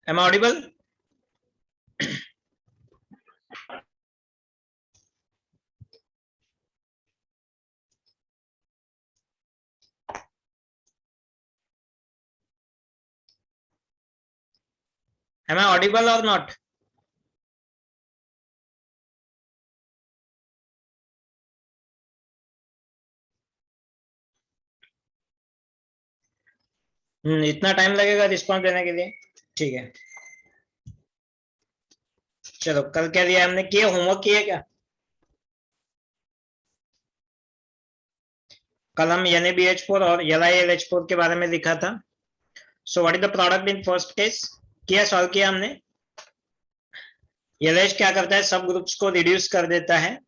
Am I audible? Am I audible or not? इतना time लगेगा response देने के लिए? ठीक है, चलो कल क्या दिया हमने, किया होमवर्क किया क्या? कल हम NaBH4 और LiLH4 के बारे में लिखा था. So what is the product in first case? किया, सॉल्व किया हमने. LH क्या करता है, सब ग्रुप्स को रिड्यूस कर देता है.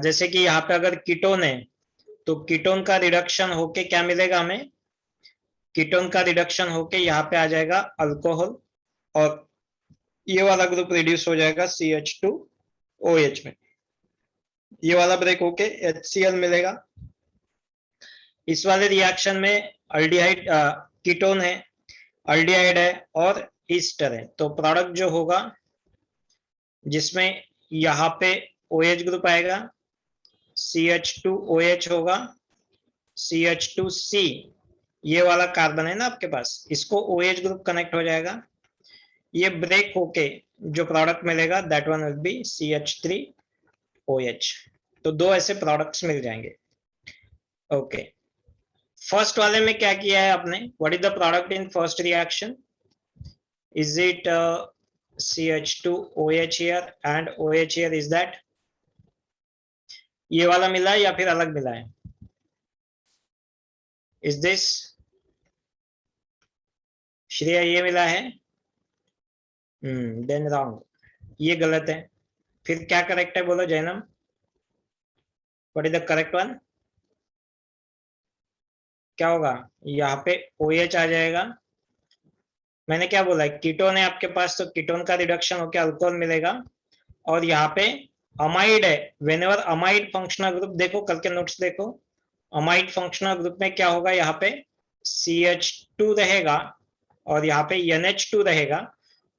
जैसे कि यहाँ पे अगर कीटोन है तो कीटोन का रिडक्शन होके क्या मिलेगा हमें, कीटोन का रिडक्शन होके यहाँ पे आ जाएगा अल्कोहल, और ये वाला ग्रुप रिड्यूस हो जाएगा CH2OH में. ये वाला ब्रेक होके HCl मिलेगा. इस वाले रिएक्शन में अल्डिहाइड कीटोन है, अल्डिहाइड है और ईस्टर है. तो प्रोडक्ट जो होगा जिसमें यहाँ पे OH ग्रुप आएगा, CH2OH होगा, CH2C ये वाला कार्बन है ना आपके पास, इसको OH ग्रुप कनेक्ट हो जाएगा. ये ब्रेक होके जो प्रोडक्ट मिलेगा that one will B CH3OH. तो दो ऐसे प्रोडक्ट्स मिल जाएंगे. ओके, फर्स्ट वाले में क्या किया है आपने, what is the product in first reaction? Is it CH2OH here and OH here, is that ये वाला मिला है या फिर अलग मिला है? इज दिस श्रेया ये मिला है? देन रॉन्ग, ये गलत है. फिर क्या करेक्ट है बोलो Jainam, what is the correct one? क्या होगा, यहाँ पे OH आ जाएगा. मैंने क्या बोला, कीटोन है आपके पास तो कीटोन का रिडक्शन होकर अल्कोहल मिलेगा. और यहाँ पे अमाइड है, व्हेनेवर अमाइड फंक्शनल ग्रुप, देखो कल के नोट्स देखो, अमाइड फंक्शनल ग्रुप में क्या होगा, यहाँ पे CH2 रहेगा और यहाँ पे NH2 रहेगा,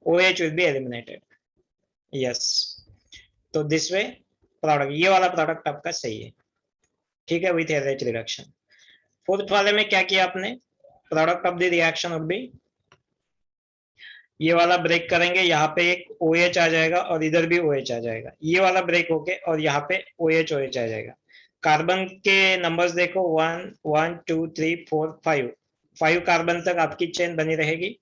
OH will be eliminated. Yes, तो दिस वे प्रोडक्ट, ये वाला प्रोडक्ट आपका सही है. ठीक है, विथ LH रिडक्शन. फोर्थ वाले में क्या किया आपने, product of the reaction would be, ये वाला ब्रेक करेंगे, यहाँ पे एक OH आ जाएगा और इधर भी OH आ जाएगा. ये वाला ब्रेक होके और यहाँ पे OH आ जाएगा. कार्बन के नंबर्स देखो, 1 1 2 3 4 5, 5 कार्बन तक आपकी चेन बनी रहेगी.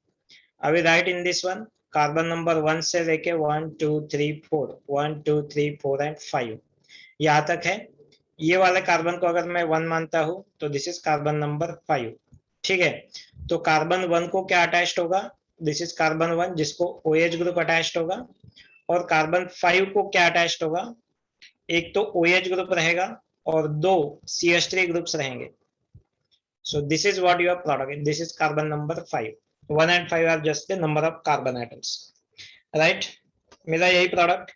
अभी right in this one, carbon number 1 से लेके 1 2 3 4, 1 2 3 4 एंड 5 यहाँ तक है. ये वाले कार्बन को अगर मैं 1 मानता हूं तो दिस इज कार्बन नंबर 5. ठीक है, तो कार्बन 1 को क्या अटैच्ड होगा, दिस इज कार्बन 1 जिसको OH ग्रुप अटैच्ड होगा. और कार्बन 5 को क्या अटैच्ड होगा, एक तो OH ग्रुप रहेगा और दो CH3 ग्रुप्स रहेंगे. So this is what your product, this is carbon number 5. 1 and 5 are just the number of carbon atoms. Right, मिला यही प्रोडक्ट.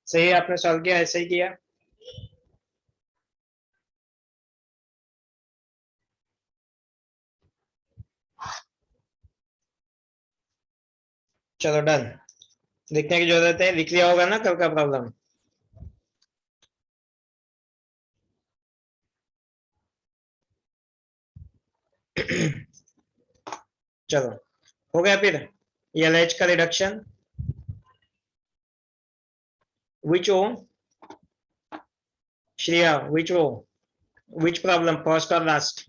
सही है, आपने सॉल्व किया, ऐसे ही किया. चलो डन, लिखने की जरूरत है, लिख लिया होगा ना कल का प्रॉब्लम. चलो हो गया. फिर LH का reduction, which O, Shreya which O, which problem, first or last?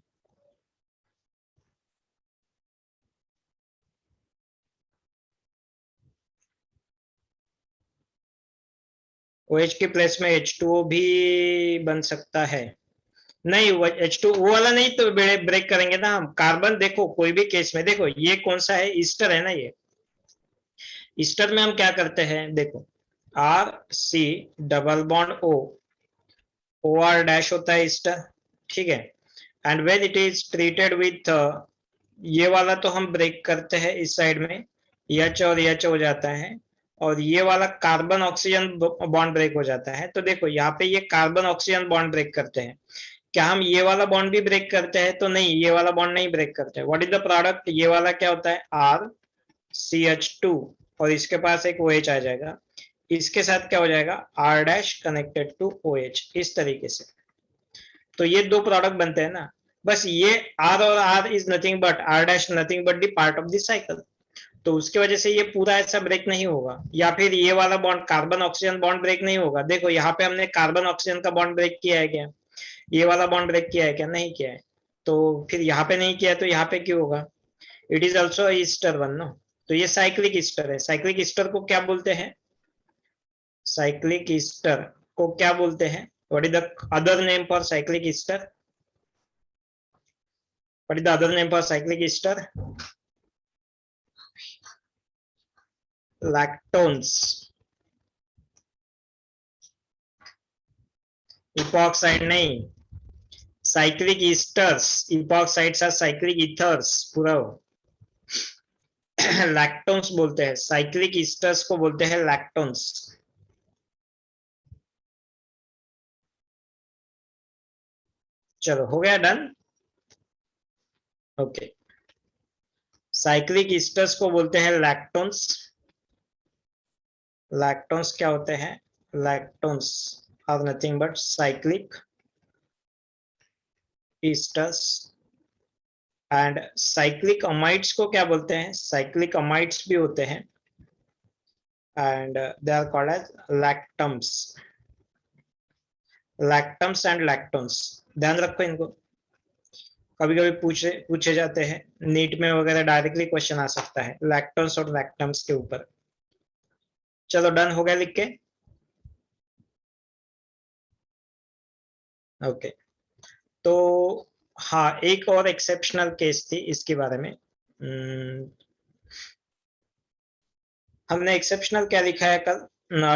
OH के प्लेस में H2O भी बन सकता है. नहीं, H2O वाला नहीं तो ब्रेक करेंगे ना हम. कार्बन देखो कोई भी केस में, देखो ये कौन सा है, ईस्टर है ना. ये ईस्टर में हम क्या करते हैं, देखो RC double bond O, OR dash होता है ईस्टर. ठीक है, and when it is treated with, ये वाला तो हम ब्रेक करते हैं इस साइड में, H और H हो जाता है, और ये वाला कार्बन ऑक्सीजन बॉन्ड ब्रेक हो जाता है. तो देखो यहाँ पे ये कार्बन ऑक्सीजन बॉन्ड ब्रेक करते हैं. क्या हम ये वाला बॉन्ड भी ब्रेक करते हैं? तो नहीं, ये वाला बॉन्ड नहीं ब्रेक करते। What is the product? ये वाला क्या होता है? RCH2 और इसके पास एक OH आ जाएगा, इसके साथ क्या हो जाएगा? R dash connected to OH, इस तरीके से। तो ये दो प्रोडक्ट बनते हैं ना। बस ये R और R is nothing but, R dash nothing but the part of the cycle, तो उसके वजह से ये पूरा ऐसा ब्रेक नहीं होगा। या फिर ये वाला bond carbon oxygen bond break नहीं होगा। देखो यहाँ पे हमने कार्बन ऑक्सीजन का बॉन्ड ब्रेक किया है क्या? ये वाला बॉन्ड ब्रेक किया है क्या? नहीं किया है। तो फिर यहाँ पे नहीं किया है, तो यहाँ पे क्यों होगा? It is also ester one no. तो ये साइक्लिक ईस्टर है। साइक्लिक ईस्टर को क्या बोलते हैं? साइक्लिक ईस्टर को क्या बोलते हैं? What is the other name for cyclic ester? What is the other name for cyclic ester? Lactones. Epoxide नहीं, cyclic esters. Epoxides are cyclic ethers पूरा। लैक्टोन्स बोलते हैं, साइक्लिक ईस्टर्स को बोलते हैं लैक्टोन्स। चलो हो गया डन। ओके, साइक्लिक ईस्टर्स को बोलते हैं लैक्टोन्स। लैक्टोन्स क्या होते हैं? Lactones are nothing but cyclic esters. And cyclic amides को क्या बोलते हैं? साइक्लिक अमाइड्स भी होते हैं, and they are called as lactams. Lactams and lactones, ध्यान रखो इनको, कभी कभी पूछे जाते हैं नीट में वगैरह, डायरेक्टली क्वेश्चन आ सकता है लैक्टोन्स और लैक्टम्स के ऊपर। चलो डन हो गया लिख के। ओके, तो हाँ, एक और एक्सेप्शनल केस थी इसके बारे में। हमने एक्सेप्शनल क्या लिखा है कल?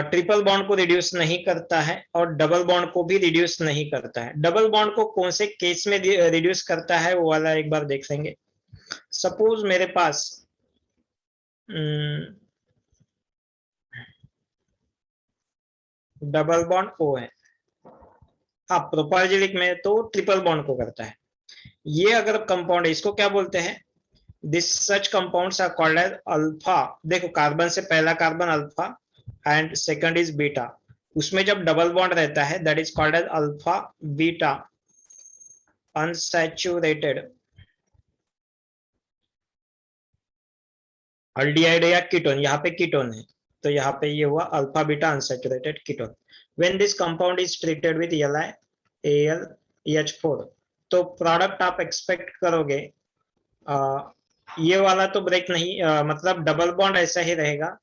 ट्रिपल बॉन्ड को रिड्यूस नहीं करता है और डबल बॉन्ड को भी रिड्यूस नहीं करता है। डबल बॉन्ड को कौन से केस में रिड्यूस करता है वो वाला एक बार देख लेंगे। सपोज मेरे पास डबल बॉन्ड O है। हाँ, प्रोपार्जिलिक में तो ट्रिपल बॉन्ड को करता है। ये अगर कंपाउंड है, इसको क्या बोलते हैं? This such compounds are called as alpha. देखो कार्बन से पहला carbon alpha and second is beta, उसमें जब डबल बॉन्ड रहता है that is called as alpha beta unsaturated aldehyde या कीटोन। यहाँ पे कीटोन है, तो यहाँ पे ये हुआ alpha beta unsaturated ketone. When this compound is treated with AlH4, तो प्रोडक्ट आप एक्सपेक्ट करोगे ये वाला तो ब्रेक नहीं, मतलब डबल बॉन्ड ऐसा ही रहेगा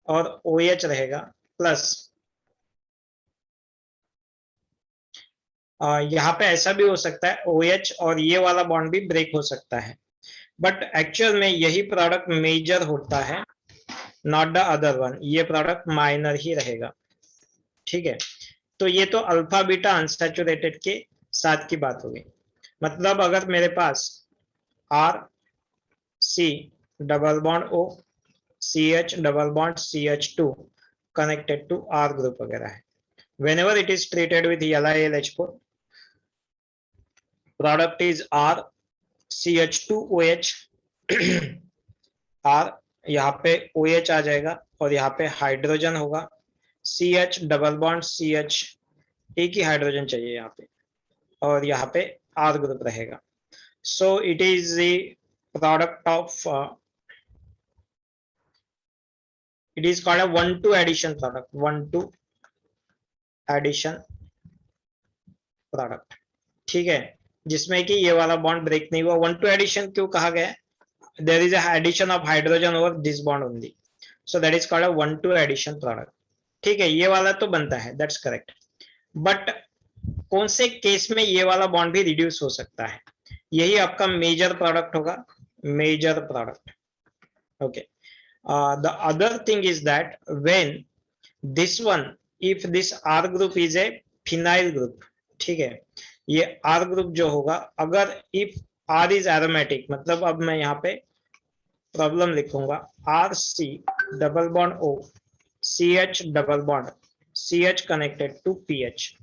और OH रहेगा प्लस यहाँ पे ऐसा भी हो सकता है OH और ये वाला बॉन्ड भी ब्रेक हो सकता है, बट एक्चुअल में यही प्रोडक्ट मेजर होता है, नॉट द अदर वन। ये प्रोडक्ट माइनर ही रहेगा, ठीक है। तो ये तो अल्फा बीटा अनसैचुरेटेड के साथ की बात होगी। मतलब अगर मेरे पास RC double bond O CH double bond CH2 connected to R group वगैरह है, whenever it is treated with LiLH4, product is RCH2OH। R यहाँ पे OH आ जाएगा और यहाँ पे हाइड्रोजन होगा, CH डबल बॉन्ड CH, एक ही हाइड्रोजन चाहिए यहाँ पे, और यहाँ पे R ग्रुप रहेगा। So it is the product of, it is called a 1-2 addition product, 1-2 addition product, ठीक है, जिसमें कि ये वाला बॉन्ड ब्रेक नहीं हुआ। 1-2 एडिशन क्यों कहा गया? there is a addition of hydrogen over this bond only, so that is called a 1-2 addition product, ठीक है। ये वाला तो बनता है, that's correct, बट कौन से केस में ये वाला बॉन्ड भी रिड्यूस हो सकता है? यही आपका मेजर प्रोडक्ट होगा, major product. Okay, the other thing is that when this one, if this R group is a phenyl group, ठीक है, ये R ग्रुप जो होगा, अगर if R is aromatic, मतलब अब मैं यहाँ पे प्रॉब्लम लिखूंगा, RC double bond O CH double bond CH connected to PH,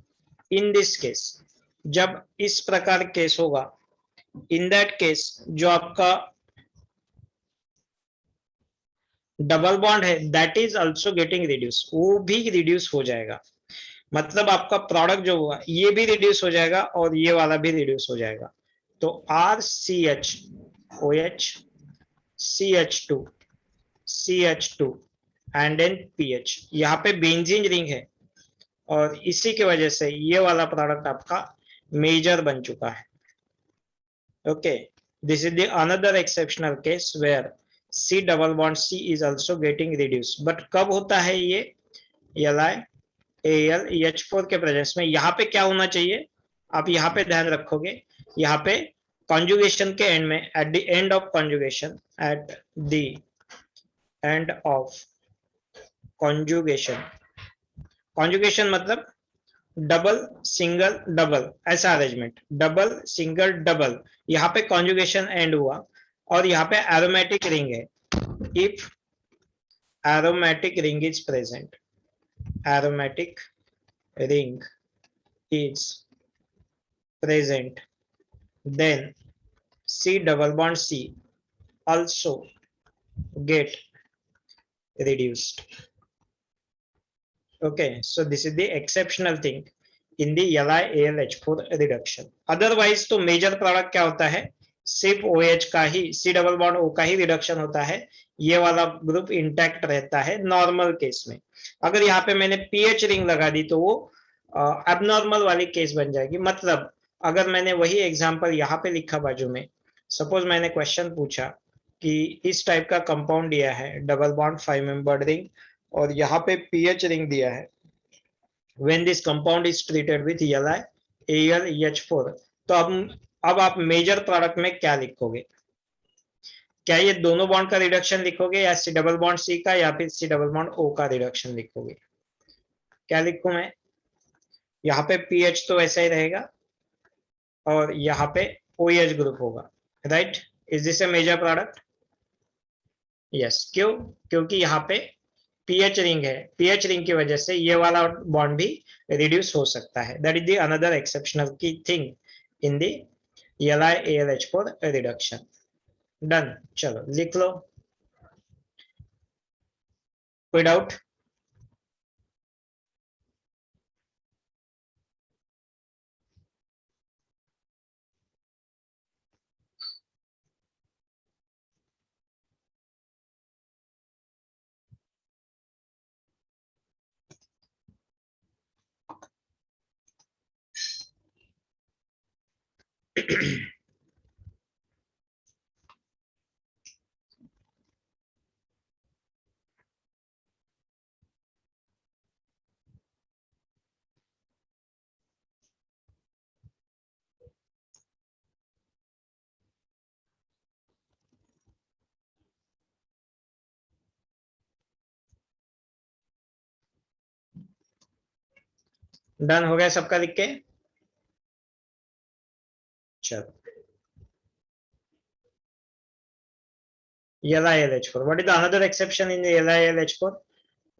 in this case जब इस प्रकार केस होगा, इन दैट केस जो आपका डबल बॉन्ड है that is also getting reduce, वो भी रिड्यूस हो जाएगा। मतलब आपका प्रोडक्ट जो हुआ ये भी रिड्यूस हो जाएगा और ये वाला भी रिड्यूस हो जाएगा। तो R C H O H C H two CH2 and then PH, यहाँ पे बेंजीन रिंग है और इसी की वजह से ये वाला प्रोडक्ट आपका मेजर बन चुका है। Okay, this is the another exceptional case where C double bond C is also getting reduce. But कब होता है ये? LiAlEH4 के प्रेजेंस में। यहाँ पे क्या होना चाहिए, आप यहाँ पे ध्यान रखोगे, यहाँ पे कॉन्जुगेशन के एंड में, at the end of conjugation, at the end of conjugation, conjugation मतलब डबल सिंगल डबल, ऐसा अरेंजमेंट, डबल सिंगल डबल, यहाँ पे कॉन्जुगेशन एंड हुआ और यहाँ पे एरोमेटिक रिंग है। If aromatic ring is present, aromatic ring is present, then C double bond C also get reduced. Okay, so this is the exceptional thing in the LiAlH4 reduction. Otherwise तो major product क्या होता है, सिर्फ OH का ही, C double bond O का ही reduction होता है, ये वाला ग्रुप इंटैक्ट रहता है नॉर्मल केस में। अगर यहाँ पे मैंने PH रिंग लगा दी तो वो एबनॉर्मल वाली केस बन जाएगी। मतलब अगर मैंने वही एग्जांपल यहाँ पे लिखा बाजू में, सपोज मैंने क्वेश्चन पूछा कि इस टाइप का कंपाउंड दिया है, डबल बॉन्ड 5 मेंबर्ड रिंग, और यहाँ पे PH रिंग दिया है, when this compound is treated with LiAlEH4, तो अब आप मेजर प्रोडक्ट में क्या लिखोगे? क्या ये दोनों बॉन्ड का रिडक्शन लिखोगे या C डबल बॉन्ड C का या फिर C डबल बॉन्ड O का रिडक्शन लिखोगे? क्या लिखूं मैं? यहाँ पे PH तो ऐसा ही रहेगा और यहाँ पे OH ग्रुप होगा, right? Is this a major product? Yes. क्यों? क्योंकि यहाँ पे पीएच रिंग है, पीएच रिंग की वजह से ये वाला बॉन्ड भी रिड्यूस हो सकता है। That is the another exceptional की thing in the LiAlH4 reduction. Done, चलो लिख लो। कोई डाउट? डन हो गया सबका लिख के? चलो, LiAlH4, what is the another exception in LiAlH4?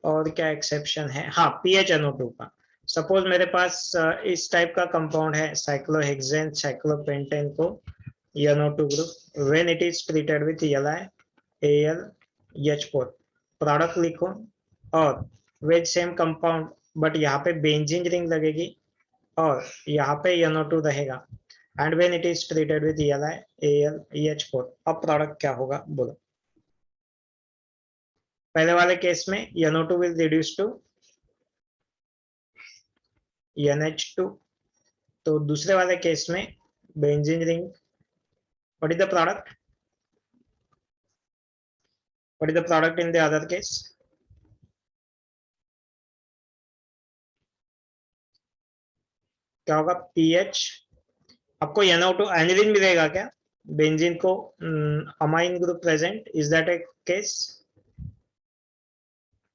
और क्या एक्सेप्शन है? हाँ, PHNO2 का। सपोज मेरे पास इस टाइप का कंपाउंड है, साइक्लोहेक्सेन साइक्लोपेंटेन को NO2 group, when it is treated with LiAlH4, product लिखो और विद सेम कंपाउंड, बट यहाँ पे बेंजीन रिंग लगेगी और यहाँ पे NO2 रहेगा, and when it is treated with LiAlEH4, अब प्रोडक्ट क्या होगा बोलो? पहले वाले केस में NO2 will reduce to NH2, तो दूसरे वाले केस में benzene ring, what is the product? What is the product in the other case? क्या होगा? PH, आपको NO2 एनिलीन मिलेगा क्या? बेंजीन को amine group present, is that A case?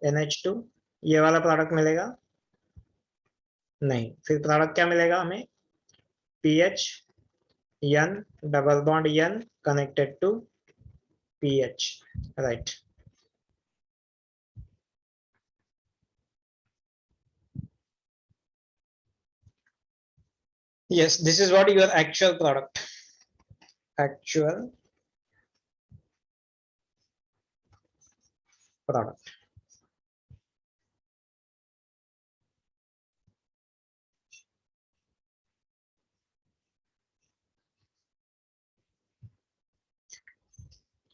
NH2, ये वाला प्रोडक्ट मिलेगा? नहीं। फिर प्रोडक्ट क्या मिलेगा हमें? PH N double bond N connected to PH, right? Yes, this is what your actual product. Actual product.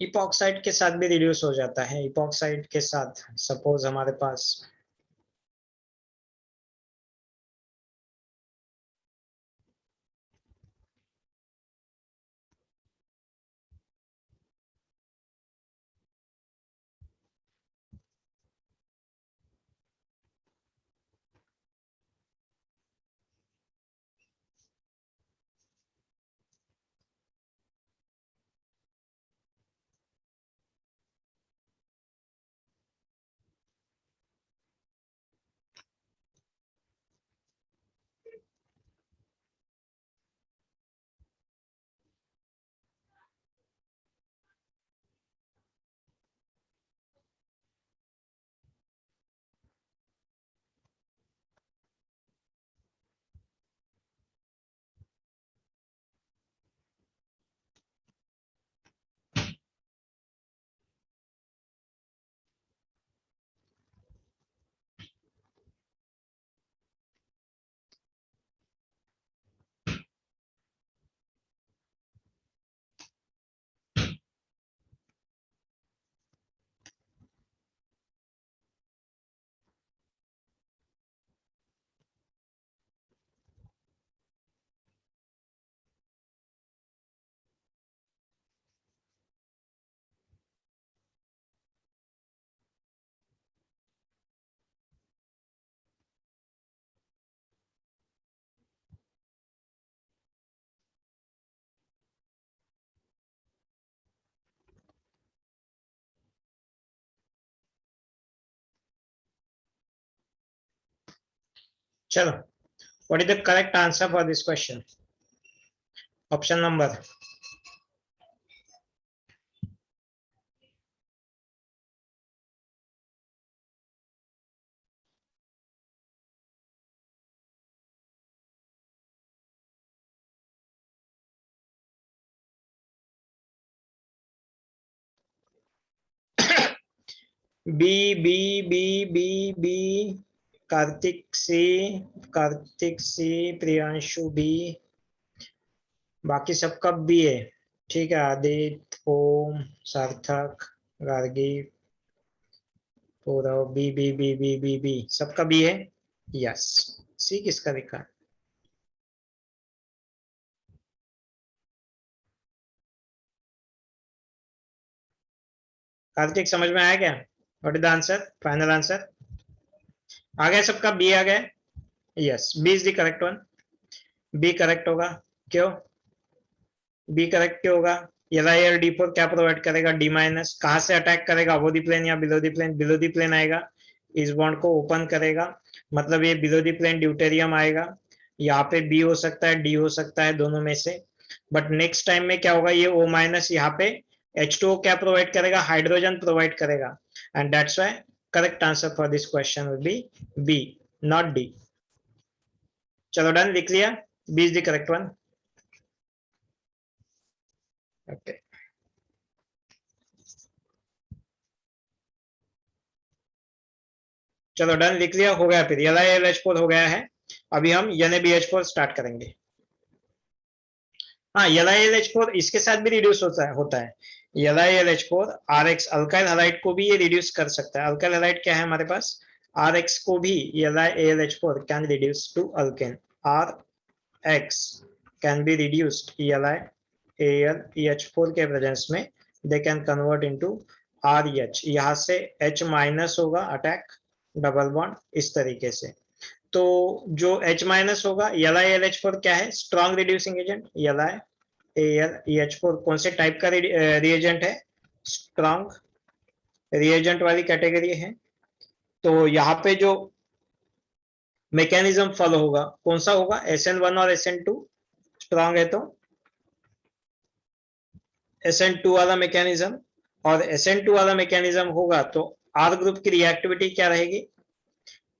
Epoxide के साथ भी रिड्यूस हो जाता है। इपॉक्साइड के साथ सपोज हमारे पास चलो, what is the correct answer for this question? Option number B B B B B Kartik C Priyanshu B, बाकी सबका बी है। ठीक है, Aditya, Om, Sarthak, Gargi, Purav, B B B B B B सबका बी है। यस, सी किसका लिखा है? कार्तिक समझ में आया क्या? What is the answer, final answer? आ गया सबका, बी आ गया। Yes, B is the correct one. B correct होगा। क्यों बी करेक्ट क्यों होगा? LIL D4 क्या प्रोवाइड करेगा? D minus. कहां से अटैक करेगा? अबो दी प्लेन या below the plane? Below the plane आएगा। इस बॉन्ड को ओपन करेगा, मतलब ये बिलो दी प्लेन ड्यूटेरियम आएगा। यहाँ पे बी हो सकता है, डी हो सकता है, दोनों में से। बट नेक्स्ट टाइम में क्या होगा? ये O माइनस यहाँ पे H2O क्या प्रोवाइड करेगा? हाइड्रोजन प्रोवाइड करेगा। And that's why correct answer for this question will be B, not D. चलो डन, लिख लिया, B is the correct one. Okay, चलो डन, लिख लिया, हो गया। फिर LiLH4 हो गया है। अभी हम NaBH4 स्टार्ट करेंगे। हाँ, LiLH4 इसके साथ भी रिड्यूस होता है। LiLH4 RX अल्काइल हैलाइड को भी ये रिड्यूस कर सकता है। अल्काइल हैलाइड क्या है हमारे पास? RX को भी LiAlH4 can reduce to alkane. RX can be reduced LiAlEH4 के प्रेजेंस में, they can convert into RH। यहाँ से H माइनस होगा, अटैक डबल बॉन्ड इस तरीके से। तो जो H माइनस होगा, LiLH4 क्या है? Strong reducing agent. LiAlEH4 कौन से टाइप का रिएजेंट है? स्ट्रॉन्ग रिएजेंट वाली कैटेगरी है। तो यहाँ पे जो मैकेनिज्म फॉलो होगा कौन सा होगा? SN1 और SN2 स्ट्रॉन्ग है तो SN2 वाला मैकेनिज्म, और SN2 वाला मैकेनिज्म होगा तो R ग्रुप की रिएक्टिविटी क्या रहेगी?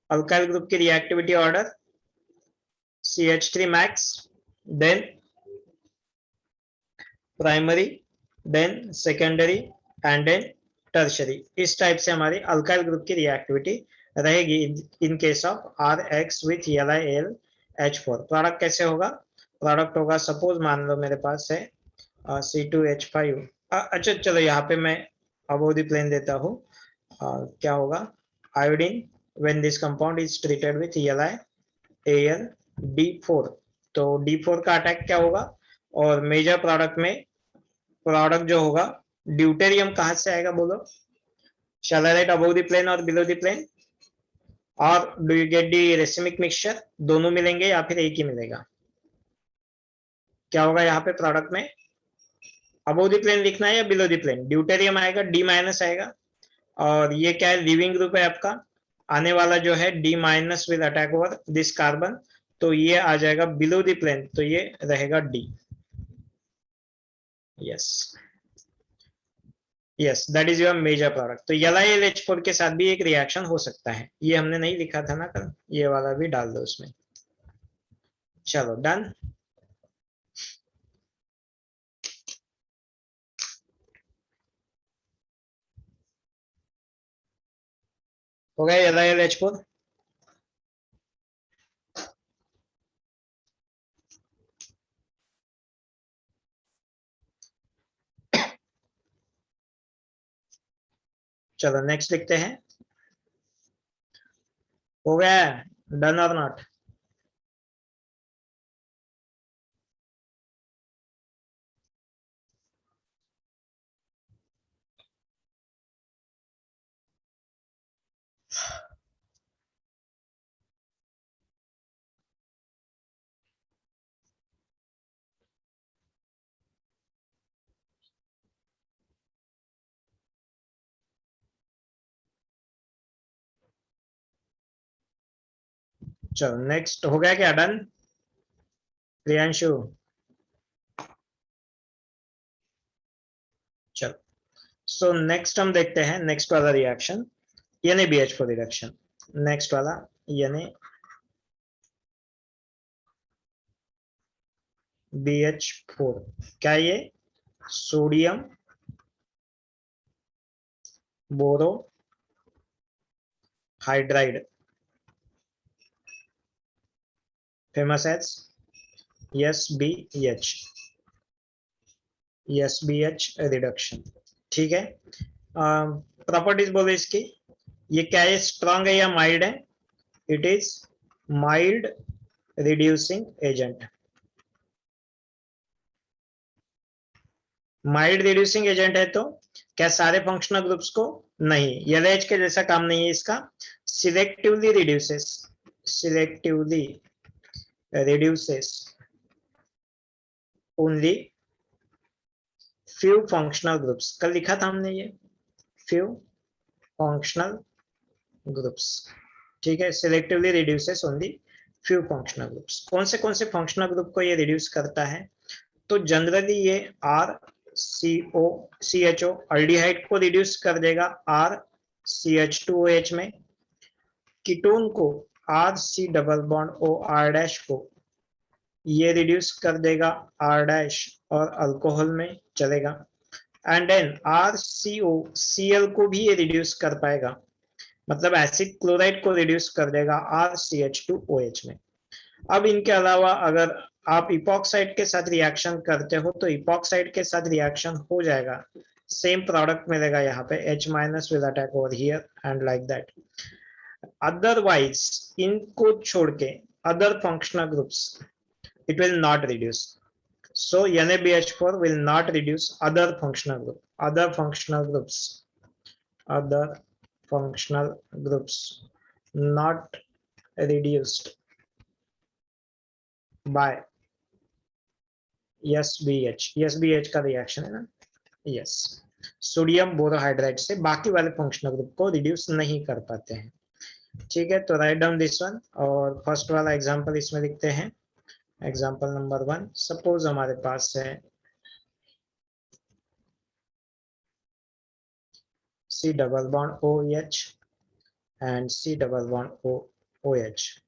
अल्काइल ग्रुप की reactivity order CH3 max then primary, then secondary and then tertiary. इस टाइप से हमारी अल्काइल ग्रुप की रिएक्टिविटी रहेगी in case of RX with LiAlH4। Product कैसे होगा? प्रोडक्ट होगा, सपोज मान लो मेरे पास है C2H5। अच्छा चलो यहाँ पे मैं अबोव द प्लेन देता हूँ। क्या होगा? Iodine when this compound is treated with LiAlD4, तो D4 का अटैक क्या होगा? और मेजर प्रोडक्ट में प्रोडक्ट जो होगा ड्यूटेरियम कहाँ से आएगा बोलो? Shall I write above the plane और below the plane? और do you get the racemic mixture? दोनों मिलेंगे या फिर एक ही मिलेगा? क्या होगा यहाँ पे प्रोडक्ट में? अबोव द प्लेन लिखना है या बिलो द प्लेन? ड्यूटेरियम आएगा, D माइनस आएगा, और ये क्या है? लिविंग ग्रुप है आपका। आने वाला जो है D minus will attack over this carbon, तो ये आ जाएगा बिलो द प्लेन, तो ये रहेगा D। Yes yes, that is your major product. तो LiLH4 के साथ भी एक रिएक्शन हो सकता है, ये हमने नहीं लिखा था ना कल, ये वाला भी डाल दो उसमें। चलो डन। हो गया LiLH4? चलो नेक्स्ट लिखते हैं। हो गया? डन और नॉट? चलो नेक्स्ट हो गया क्या? डन प्रियांशु? चलो सो नेक्स्ट हम देखते हैं नेक्स्ट वाला रिएक्शन, NaBH4 रिएक्शन। नेक्स्ट वाला NaBH4 क्या? ये sodium borohydride, famous as SBH reduction. ठीक है, प्रॉपर्टीज बोलो इसकी। ये क्या है? स्ट्रांग है या माइल्ड है? It is mild reducing agent. Mild reducing agent है तो क्या सारे फंक्शनल ग्रुप्स को? नहीं, LH के जैसा काम नहीं है इसका। Selectively reduces only few functional groups. कल लिखा था हमने ये, फ्यू फंक्शनल ग्रुप्स। ठीक है, selectively reduces only few functional groups. कौन से फंक्शनल ग्रुप को ये रिड्यूस करता है? तो जनरली ये RCOCHO अल्डिहाइड को रिड्यूस कर देगा RCH2OH में। कीटोन को RC double bond OR dash को ये रिड्यूस कर देगा R डैश और अल्कोहल में चलेगा। एंड देन RCOCl को भी ये रिड्यूस कर पाएगा, मतलब एसिड क्लोराइड को रिड्यूस कर देगा RCH2OH में। अब इनके अलावा अगर आप इपॉक्साइड के साथ रिएक्शन करते हो तो इपॉक्साइड के साथ रिएक्शन हो जाएगा, सेम प्रोडक्ट मिलेगा यहाँ पे, H minus will attack over here and like that. Otherwise इनको छोड़ के other functional groups it will not reduce. So NaBH4 will not reduce other functional groups not reduced by SBH का reaction है ना, yes, sodium borohydride से बाकी वाले functional group को रिड्यूस नहीं कर पाते हैं। ठीक है, तो राइट डाउन दिस वन और फर्स्ट वाला एग्जांपल इसमें लिखते हैं। एग्जाम्पल नंबर 1, सपोज हमारे पास है C double bond OH and C double bond OH.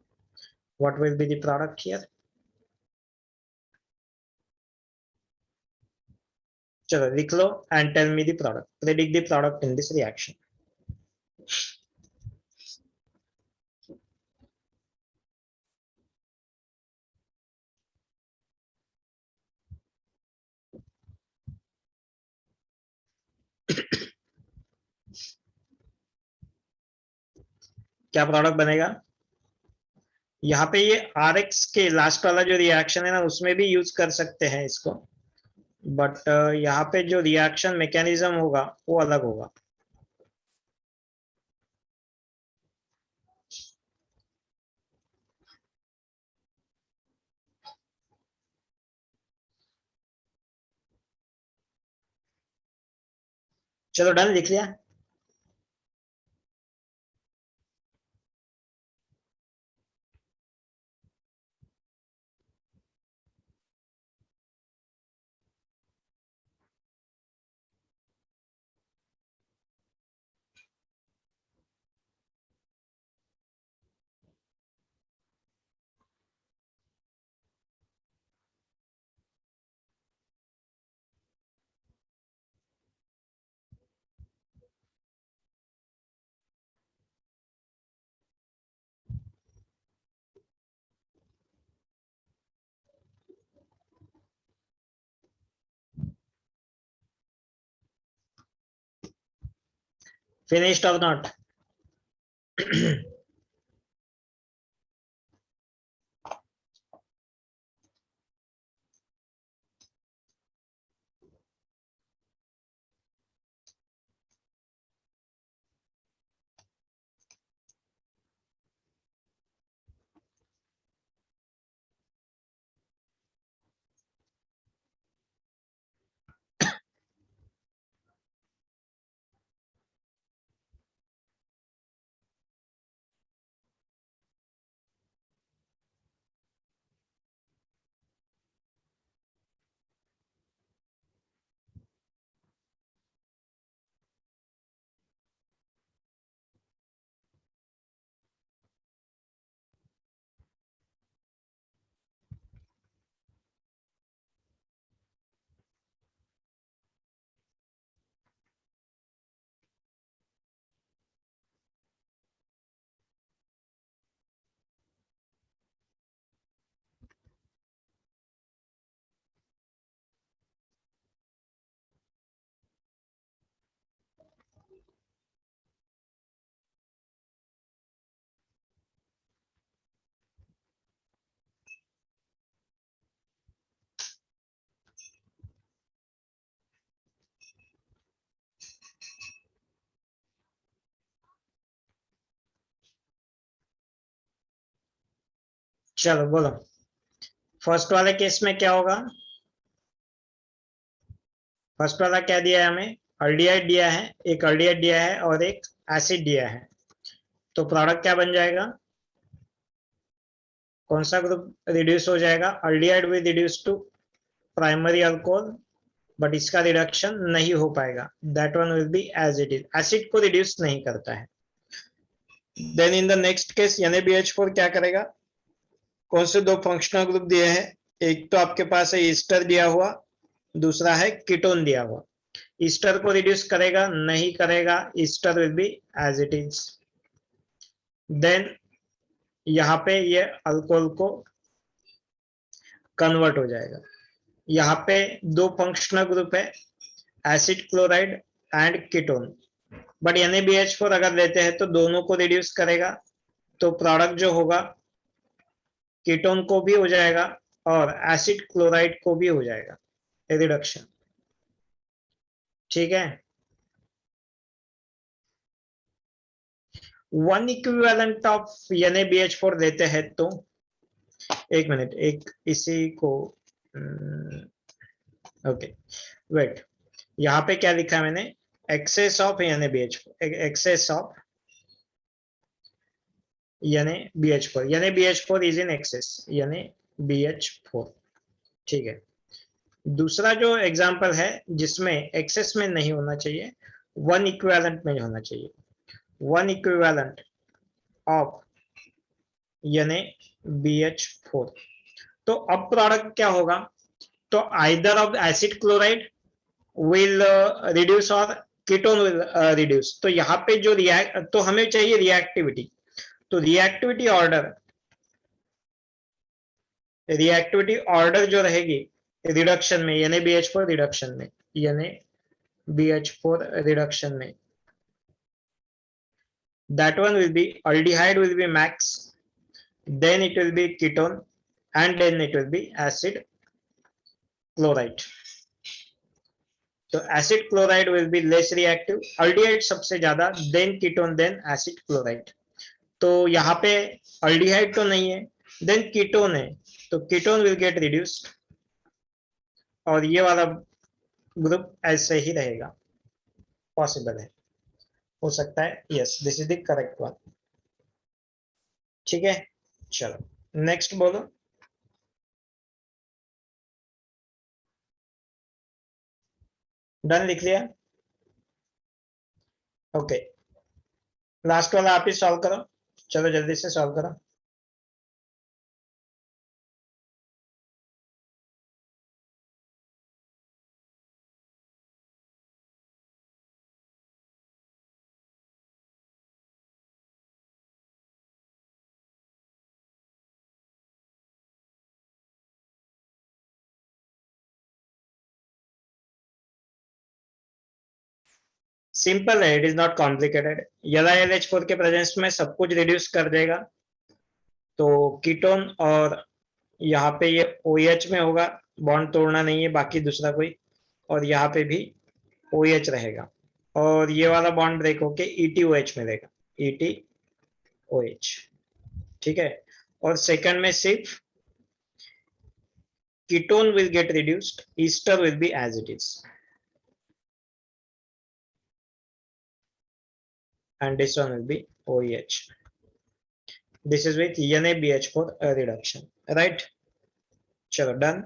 What will be the product here? चलो लिख लो and tell me the product, predict the product in this reaction. क्या प्रोडक्ट बनेगा? यहाँ पे ये RX के लास्ट वाला जो रिएक्शन है ना, उसमें भी यूज कर सकते हैं इसको, बट यहाँ पे जो रिएक्शन मैकेनिज्म होगा वो अलग होगा। चलो डन, लिख लिया। फिनिश्ड और नॉट? चलो बोलो, फर्स्ट वाले केस में क्या होगा? फर्स्ट वाला क्या दिया है हमें? अल्डिहाइड दिया है, एक अल्डिहाइड दिया है और एक एसिड दिया है। तो प्रोडक्ट क्या बन जाएगा? कौन सा ग्रुप रिड्यूस हो जाएगा? Aldehyde will reduce to primary alcohol, but इसका रिडक्शन नहीं हो पाएगा, that one will be as it is, acid को रिड्यूस नहीं करता है। Then in the next case NaBH4 क्या करेगा? कौन से दो फंक्शनल ग्रुप दिए हैं? एक तो आपके पास है ईस्टर दिया हुआ, दूसरा है कीटोन दिया हुआ। ईस्टर को रिड्यूस करेगा? नहीं करेगा, ester will be as it is. Then यहाँ पे ये अल्कोहल को कन्वर्ट हो जाएगा। यहाँ पे दो फंक्शनल ग्रुप है, acid chloride and ketone, but NaBH4 अगर लेते हैं तो दोनों को रिड्यूस करेगा, तो प्रोडक्ट जो होगा कीटोन को भी हो जाएगा और एसिड क्लोराइड को भी हो जाएगा रिडक्शन। ठीक है, वन इक्विवेलेंट ऑफ NaBH4 लेते हैं तो, एक मिनट, एक इसी को, ओके वेट, यहाँ पे क्या लिखा है मैंने? Excess of NaBH4, excess of NaBH4 is in excess, NaBH4। ठीक है, दूसरा जो एग्जांपल है जिसमें एक्सेस में नहीं होना चाहिए, वन इक्विवेलेंट में होना चाहिए, वन इक्विवेलेंट ऑफ NaBH4। तो अब प्रोडक्ट क्या होगा? तो either of acid chloride will reduce और कीटोन will reduce। तो यहाँ पे जो तो हमें चाहिए रिएक्टिविटी, तो रिएक्टिविटी ऑर्डर जो रहेगी रिडक्शन में, NaBH4 रिडक्शन में, NaBH4 रिडक्शन में, that one will be aldehyde will be max, then it will be ketone, and then it will be acid chloride। तो acid chloride will be less reactive, aldehyde सबसे ज्यादा, then ketone, then acid chloride. तो यहाँ पे aldehyde तो नहीं है, then ketone है, तो कीटोन विल गेट रिड्यूस्ड और ये वाला ग्रुप ऐसे ही रहेगा। पॉसिबल है, हो सकता है। Yes, this is the correct one. ठीक है, चलो नेक्स्ट बोलो। डन, लिख लिया? ओके, लास्ट वाला आप ही सॉल्व करो, चलो जल्दी से सॉल्व करो। सिंपल है, it is not complicated. LiLH4 के प्रेजेंस में सब कुछ रिड्यूस कर देगा, तो कीटोन, और यहाँ पे ये OH में होगा, बॉन्ड तोड़ना नहीं है बाकी दूसरा कोई, और यहाँ पे भी OH रहेगा, और ये वाला बॉन्ड ब्रेक होके ETOH मिलेगा, ETOH। ठीक है, और सेकंड में सिर्फ ketone will get reduced, ester will be as it is, and this one will be OH। This is with NaBH4 reduction, right? चलो डन।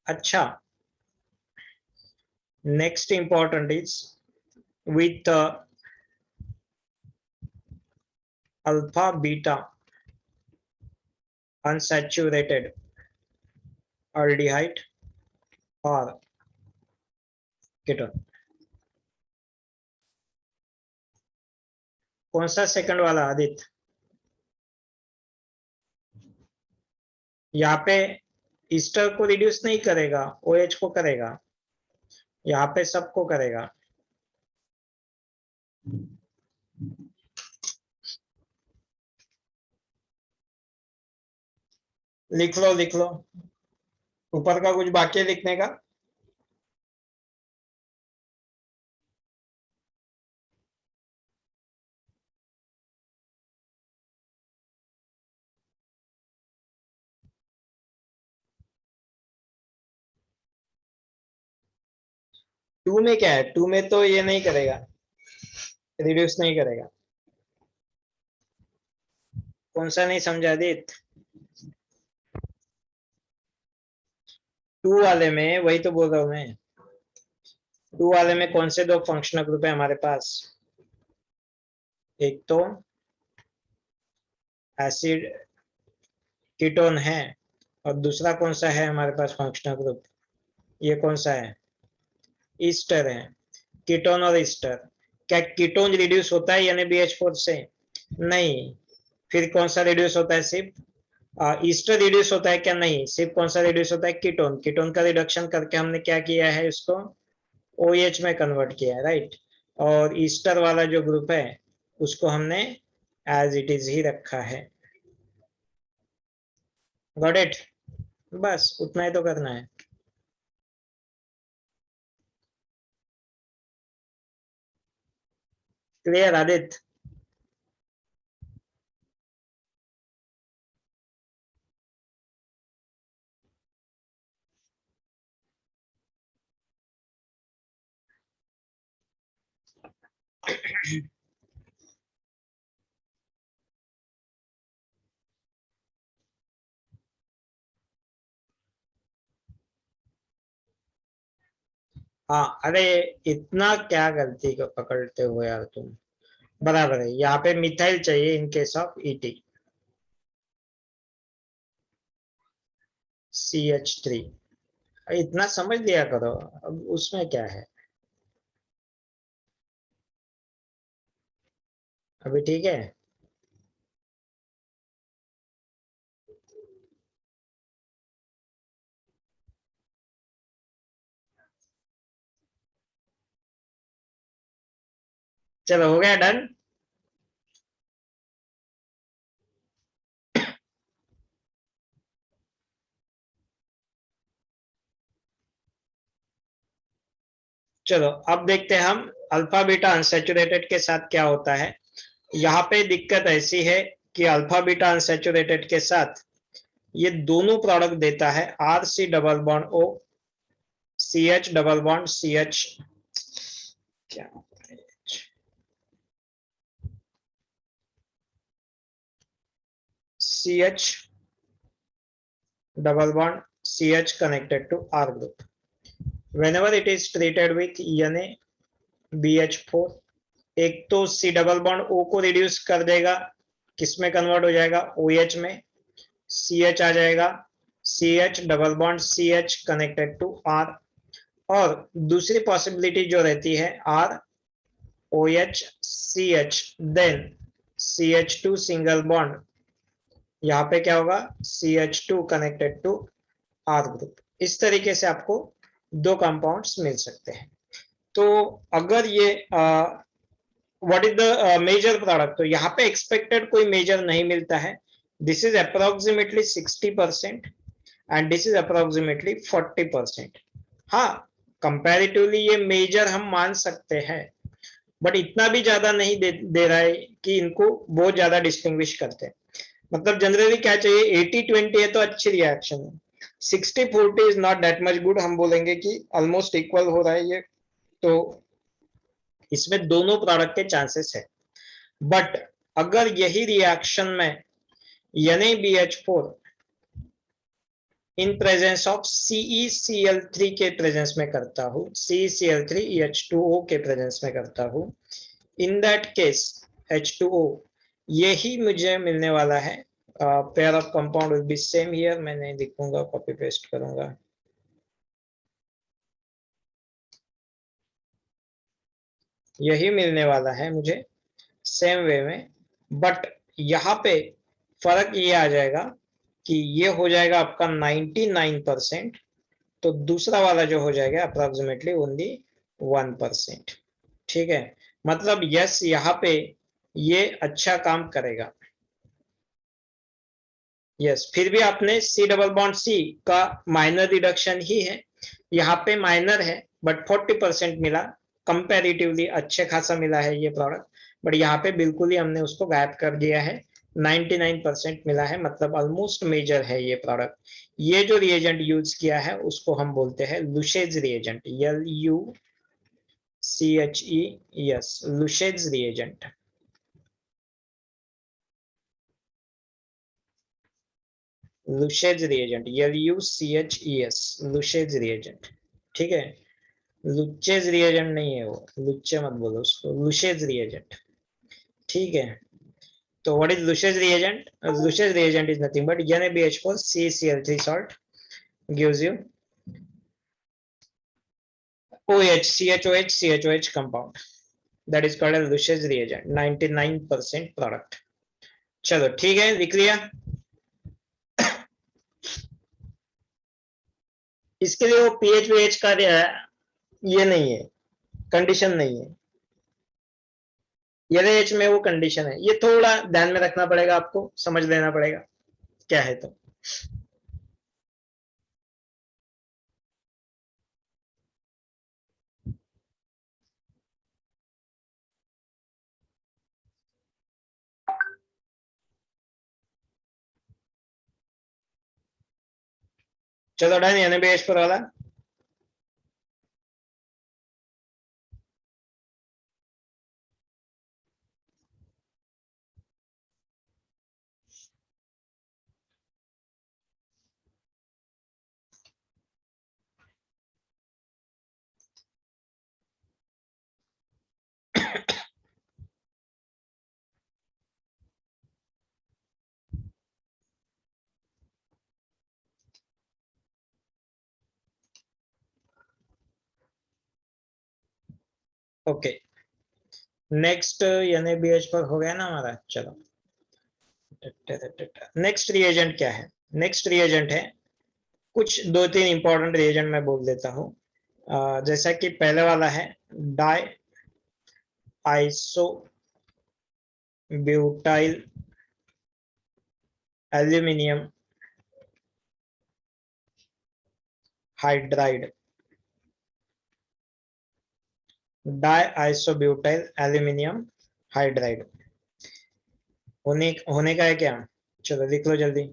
अच्छा, next important is with alpha beta unsaturated aldehyde or ketone। कौन सा second वाला आदित्य? यहाँ पे Easter को reduce नहीं करेगा, OH को करेगा, यहाँ पे सबको करेगा। लिख लो लिख लो, ऊपर का कुछ बाकी है लिखने का? टू में क्या है? टू में तो ये नहीं करेगा, रिड्यूस नहीं करेगा। कौन सा नहीं समझा आदित्य? टू वाले में वही तो बोल रहा हूं मैं, टू वाले में कौन से दो फंक्शनल ग्रुप है हमारे पास? एक तो एसिड कीटोन है, और दूसरा कौन सा है हमारे पास फंक्शनल ग्रुप? ये कौन सा है? ईस्टर है। कीटोन और ईस्टर, क्या कीटोन रिड्यूस होता है NaBH4 से? नहीं। फिर कौन सा रिड्यूस होता है? सिर्फ ईस्टर रिड्यूस होता है क्या? नहीं। सिर्फ कौन सा रिड्यूस होता है? कीटोन। कीटोन का रिडक्शन करके हमने क्या किया है? इसको OH में कन्वर्ट किया है, राइट। और ईस्टर वाला जो ग्रुप है उसको हमने एज इट इज ही रखा है। Got it? बस उतना ही तो करना है। क्लियर आदित्य? हाँ, अरे इतना क्या गलती को पकड़ते हो यार तुम। बराबर है, यहाँ पे मिथाइल चाहिए इन केस ऑफ ईटी। CH3, इतना समझ लिया करो, अब उसमें क्या है। अभी ठीक है। चलो हो गया डन। चलो अब देखते हैं हम अल्फा बीटा अनसैचुरेटेड के साथ क्या होता है। यहाँ पे दिक्कत ऐसी है कि अल्फा बीटा अनसैचुरेटेड के साथ ये दोनों प्रोडक्ट देता है R C double bond O, C H double bond C H, क्या C H double bond CH connected to R group. Whenever it is treated with NaBH4, एक तो C डबल बॉन्ड O को reduce कर देगा, किसमें convert हो जाएगा, OH में, CH आ जाएगा, CH double bond CH connected to R। और दूसरी पॉसिबिलिटी जो रहती है R OH CH then CH2 single bond, यहाँ पे क्या होगा CH2 connected to R group. इस तरीके से आपको दो कंपाउंड्स मिल सकते हैं। तो अगर ये what is the major product, तो यहाँ पे एक्सपेक्टेड कोई मेजर नहीं मिलता है। This is approximately 60% and this is approximately 40%। हाँ, कंपैरेटिवली ये मेजर हम मान सकते हैं, बट इतना भी ज्यादा नहीं दे रहा है कि इनको बहुत ज्यादा डिस्टिंग्विश करते हैं। मतलब जनरली क्या चाहिए, 80-20 है तो अच्छी रिएक्शन है, 60-40 is not that much good, हम बोलेंगे कि ऑलमोस्ट इक्वल हो रहा है ये। तो इसमें दोनों प्रोडक्ट के चांसेस है। बट अगर यही रिएक्शन में NaBH4 in presence of CeCl3 के प्रेजेंस में करता हूं, CeCl3 H2O के प्रेजेंस में करता हूं, इन दैट केस H2O यही मुझे मिलने वाला है। Pair of compound will be same here, मैं नहीं लिखूंगा, कॉपी पेस्ट करूंगा। यही मिलने वाला है मुझे सेम वे में, बट यहाँ पे फर्क ये आ जाएगा कि ये हो जाएगा आपका 99%, तो दूसरा वाला जो हो जाएगा अप्रोक्सीमेटली ओनली 1%। ठीक है, मतलब यस यहाँ पे ये अच्छा काम करेगा। यस, फिर भी आपने सी डबल बॉन्ड सी का माइनर रिडक्शन ही है, यहाँ पे माइनर है बट 40% मिला, कंपैरेटिवली अच्छे खासा मिला है ये प्रोडक्ट। बट यहाँ पे बिल्कुल ही हमने उसको गायब कर दिया है, 99% मिला है, मतलब ऑलमोस्ट मेजर है ये प्रोडक्ट। ये जो रिएजेंट यूज किया है उसको हम बोलते हैं Luche's reagent, LUCHE, yes, Luche's reagent. Luche's reagent, LUCHES, Luche's reagent. ठीक है, लुचेज रिएजेंट नहीं है वो, लुच्चे मत बोलो उसको, लुशेज रिएजेंट। ठीक है, तो what is Luche's reagent? Luche's reagent is nothing but NaBH4 CCl3 salt gives you OH, CHOH compound, that is called as लुशेज reagent, 99% product। चलो ठीक है, लिख लिया। इसके लिए वो पीएच वीएच का ये नहीं है, कंडीशन नहीं है, एच में वो कंडीशन है, ये थोड़ा ध्यान में रखना पड़ेगा, आपको समझ लेना पड़ेगा क्या है। तो चलो डन, NaBH पर वाला। ओके, नेक्स्ट NaBH पर हो गया ना हमारा। चलो, नेक्स्ट रिएजेंट क्या है? नेक्स्ट रिएजेंट है कुछ 2-3 इंपॉर्टेंट रिएजेंट मैं बोल देता हूँ। जैसा कि पहले वाला है di iso butyl aluminium hydride, di isobutyl aluminium hydride होने का है क्या? चलो लिख लो जल्दी।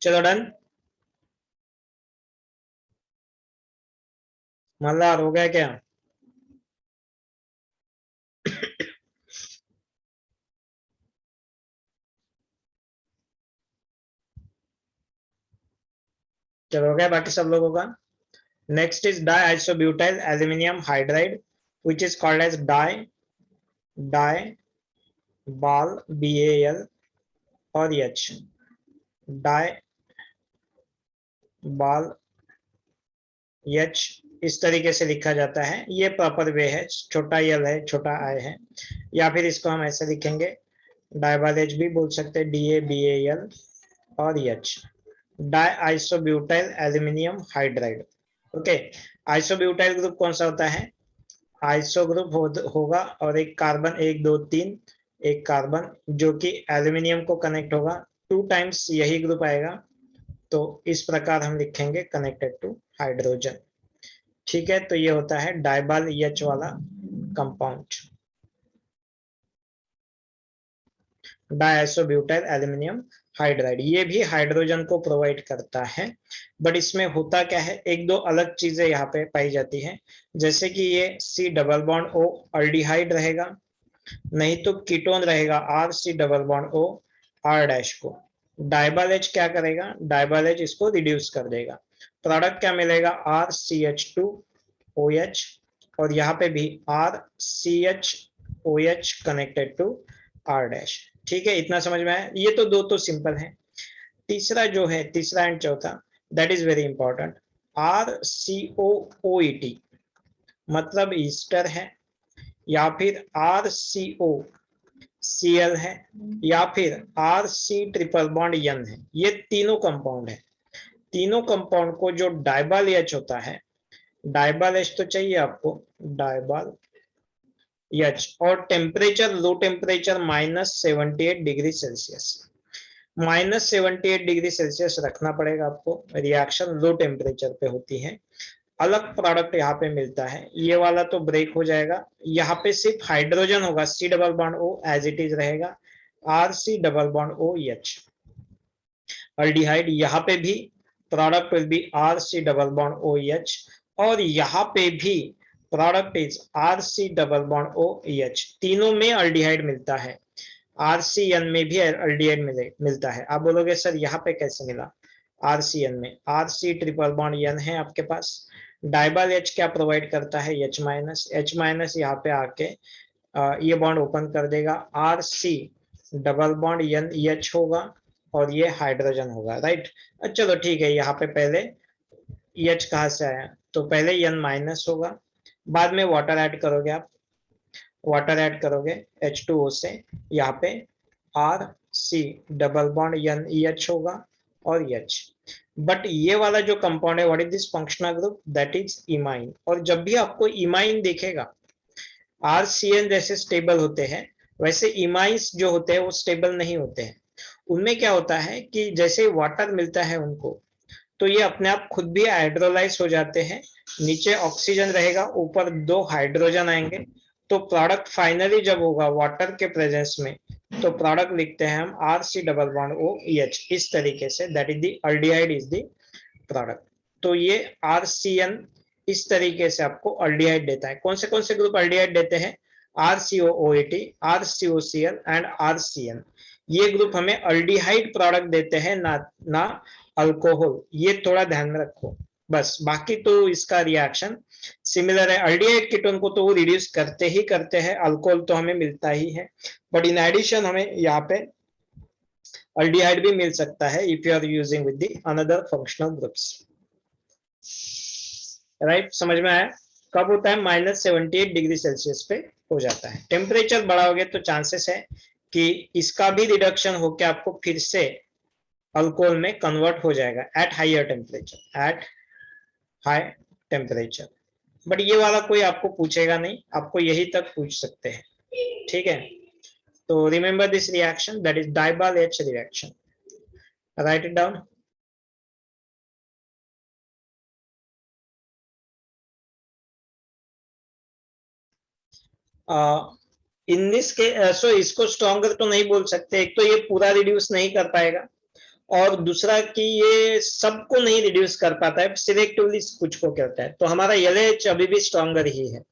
चलो डन, मल्हार हो गया क्या? चलो हो गया बाकी सब लोगों का। Next is di isobutyl aluminium hydride which is called as di bal BAL और H, डाई बाल H इस तरीके से लिखा जाता है। ये प्रॉपर वे है, छोटा L है, छोटा I है, या फिर इसको हम ऐसे लिखेंगे डाइबाल H भी बोल सकते हैं, DABAL और H, die isobutyl aluminium hydride. Okay, isobutyl group कौन सा होता है? आइसो ग्रुप होगा और एक कार्बन 1 2 3 एक कार्बन जो कि एल्यूमिनियम को कनेक्ट होगा 2 टाइम्स, यही ग्रुप आएगा। तो इस प्रकार हम लिखेंगे कनेक्टेड टू हाइड्रोजन। ठीक है, तो ये होता है डाइबाल H वाला कंपाउंड, डाइसोब्यूटाइल एल्यूमिनियम हाइड्राइड। ये भी हाइड्रोजन को प्रोवाइड करता है, बट इसमें होता क्या है, एक दो अलग चीजें यहाँ पे पाई जाती हैं। जैसे कि ये C double bond O aldehyde रहेगा, नहीं तो कीटोन रहेगा RC double bond O R dash को। डाइबाल H क्या करेगा? डाइबाल H इसको रिड्यूस कर देगा। प्रोडक्ट क्या मिलेगा? RCH2OH और यहाँ पे भी RCHOH connected to R dash. ठीक है, इतना समझ में आया? ये तो दो तो सिंपल है। तीसरा जो है, तीसरा एंड चौथा, that is very important. RCOOET मतलब ईस्टर है, या फिर RCOCl है, या फिर RC ट्रिपल बॉन्ड N है। ये तीनों कंपाउंड है। तीनों कंपाउंड को जो डाइबाल H होता है, डाइबाल H तो चाहिए आपको, डाइबाल H, और temperature low temperature -78 degree Celsius, -78 degree Celsius रखना पड़ेगा आपको। रिएक्शन लो टेम्परेचर पे होती है। अलग प्रोडक्ट यहाँ पे मिलता है, ये वाला तो ब्रेक हो जाएगा। यहाँ पे सिर्फ हाइड्रोजन होगा, C double bond O as it is रहेगा, RC double bond OH aldehyde. यहाँ पे भी product will be RC double bond OH, और यहाँ पे भी product is RC double bond OH। तीनों में अल्डिहाइड मिलता है, RCN में भी अल्डिहाइड मिलता है। आप बोलोगे सर यहाँ पे कैसे मिला? RCN में RC ट्रिपल बॉन्ड N है आपके पास। डाइबाल H क्या प्रोवाइड करता है? H- यहाँ पे आके ये बॉन्ड ओपन कर देगा, RC डबल बॉन्ड NH होगा और ये हाइड्रोजन होगा, राइट। चलो ठीक है, यहाँ पे पहले H कहाँ से आया? तो पहले N- होगा, बाद में वाटर ऐड करोगे आप, वाटर ऐड करोगे H2O से, यहाँ पे RC डबल बॉन्ड NEH होगा और H। बट ये वाला जो कंपाउंड है, what is this functional group? That is imine. और जब भी आपको इमाइन दिखेगा, RCN जैसे स्टेबल होते हैं, वैसे इमाइंस जो होते हैं वो स्टेबल नहीं होते हैं। उनमें क्या होता है कि जैसे वाटर मिलता है उनको, तो ये अपने आप खुद भी हाइड्रोलाइज हो जाते हैं। नीचे ऑक्सीजन रहेगा, ऊपर 2 हाइड्रोजन आएंगे, तो प्रोडक्ट फाइनली जब होगा वाटर के प्रेजेंस में, तो प्रोडक्ट लिखते हैं हम RC डबल बॉन्ड OH इस तरीके से, that is the aldehyde is the product. तो ये RCN इस तरीके से आपको अल्डिहाइड देता है। कौन से ग्रुप अल्डिहाइड देते हैं? RCOOAT, RCOCl and RCN। ये ग्रुप हमें अल्डिहाइड प्रोडक्ट देते हैं, ना अल्कोहल। ये थोड़ा ध्यान में रखो बस। बाकी तो इसका रिएक्शन सिमिलर है। अल्डिहाइड कीटोन को तो वो रिड्यूस करते ही करते हैं, अल्कोहल तो हमें मिलता ही है, बट इन एडिशन हमें यहाँ पे अल्डिहाइड भी मिल सकता है if you are using with the another functional groups. Right, समझ में आया? कब होता है? -78 डिग्री सेल्सियस पे हो जाता है। टेम्परेचर बढ़ाओगे तो चांसेस है कि इसका भी रिडक्शन होकर आपको फिर से अल्कोहल में कन्वर्ट हो जाएगा at higher temperature, at high temperature. But ये वाला कोई आपको पूछेगा नहीं, आपको यही तक पूछ सकते हैं, ठीक है? तो remember this reaction, that is डाइबाल H reaction. Right it down. In this के सो इसको स्ट्रॉन्गर तो नहीं बोल सकते। एक तो ये पूरा रिड्यूस नहीं कर पाएगा, और दूसरा कि ये सबको नहीं रिड्यूस कर पाता है, सिलेक्टिवली कुछ को करता है। तो हमारा LH अभी भी स्ट्रॉन्गर ही है।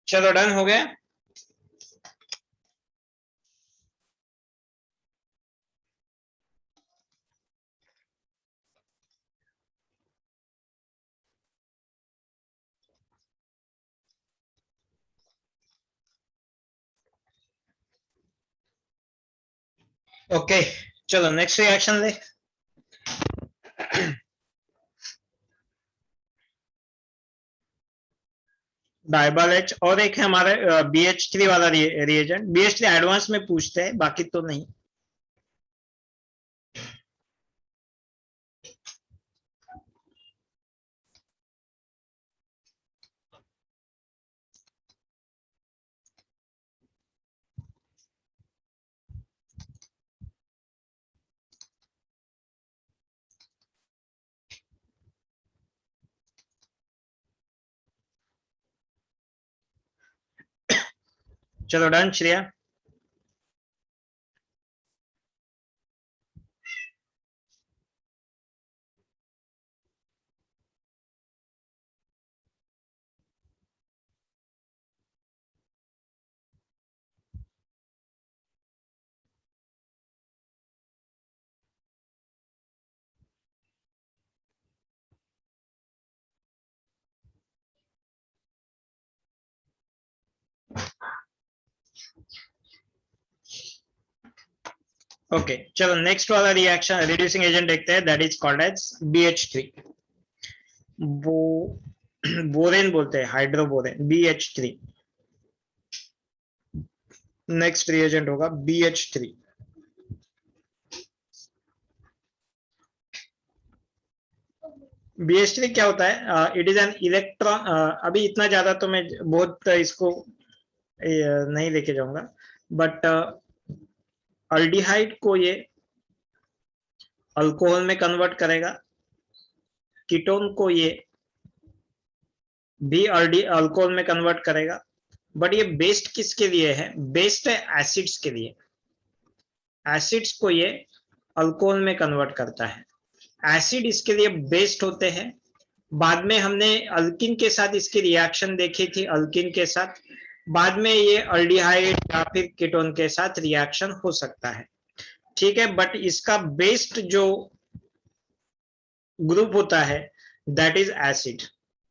चलो डन हो गया। ओके, चलो नेक्स्ट रिएक्शन ले। डाइबाल H, और एक है हमारे BH3 वाला रिएजेंट। BH3 एडवांस में पूछते हैं, बाकी तो नहीं। चलो डन श्रेया। ओके, चलो नेक्स्ट वाला रिएक्शन रिड्यूसिंग एजेंट देखते हैं, that is called as BH3। वो बोरेन बोलते हैं, हाइड्रोबोरेन, BH3। नेक्स्ट रिएजेंट होगा BH3। BH3 क्या होता है? It is an electron. अभी इतना ज्यादा तो मैं बहुत इसको नहीं लेके जाऊंगा, बट अल्डिहाइड को ये अल्कोहल में कन्वर्ट करेगा, कीटोन को ये भी अल्कोहल में कन्वर्ट करेगा। बट ये बेस्ड किसके लिए है? बेस्ड है एसिड्स के लिए। एसिड्स को ये अल्कोहल में कन्वर्ट करता है। एसिड इसके लिए बेस्ड होते हैं। बाद में हमने अल्किन के साथ इसकी रिएक्शन देखी थी, अल्किन के साथ। बाद में ये अल्डिहाइड या फिर कीटोन के साथ रिएक्शन हो सकता है, ठीक है। बट इसका बेस्ड जो ग्रुप होता है दैट इज एसिड।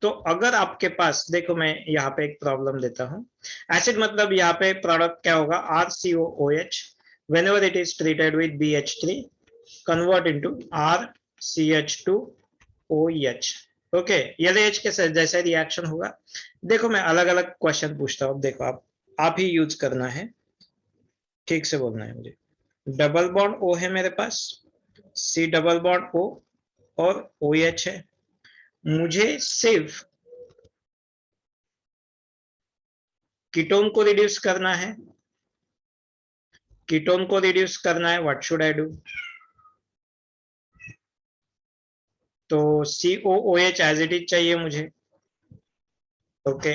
तो अगर आपके पास, देखो मैं यहाँ पे एक प्रॉब्लम देता हूँ। एसिड मतलब यहाँ पे प्रोडक्ट क्या होगा? RCOOH, whenever it is treated with BH3 convert into RCH2OH। Okay, LH के साथ जैसा रिएक्शन होगा। देखो मैं अलग अलग क्वेश्चन पूछता हूँ, देखो आप ही यूज करना है, ठीक से बोलना है मुझे। डबल बॉन्ड O है मेरे पास, C डबल बॉन्ड O और OH है। मुझे सिर्फ कीटोन को रिड्यूस करना है, कीटोन को रिड्यूस करना है। What should I do? तो COOH एज इट इज चाहिए मुझे। ओके,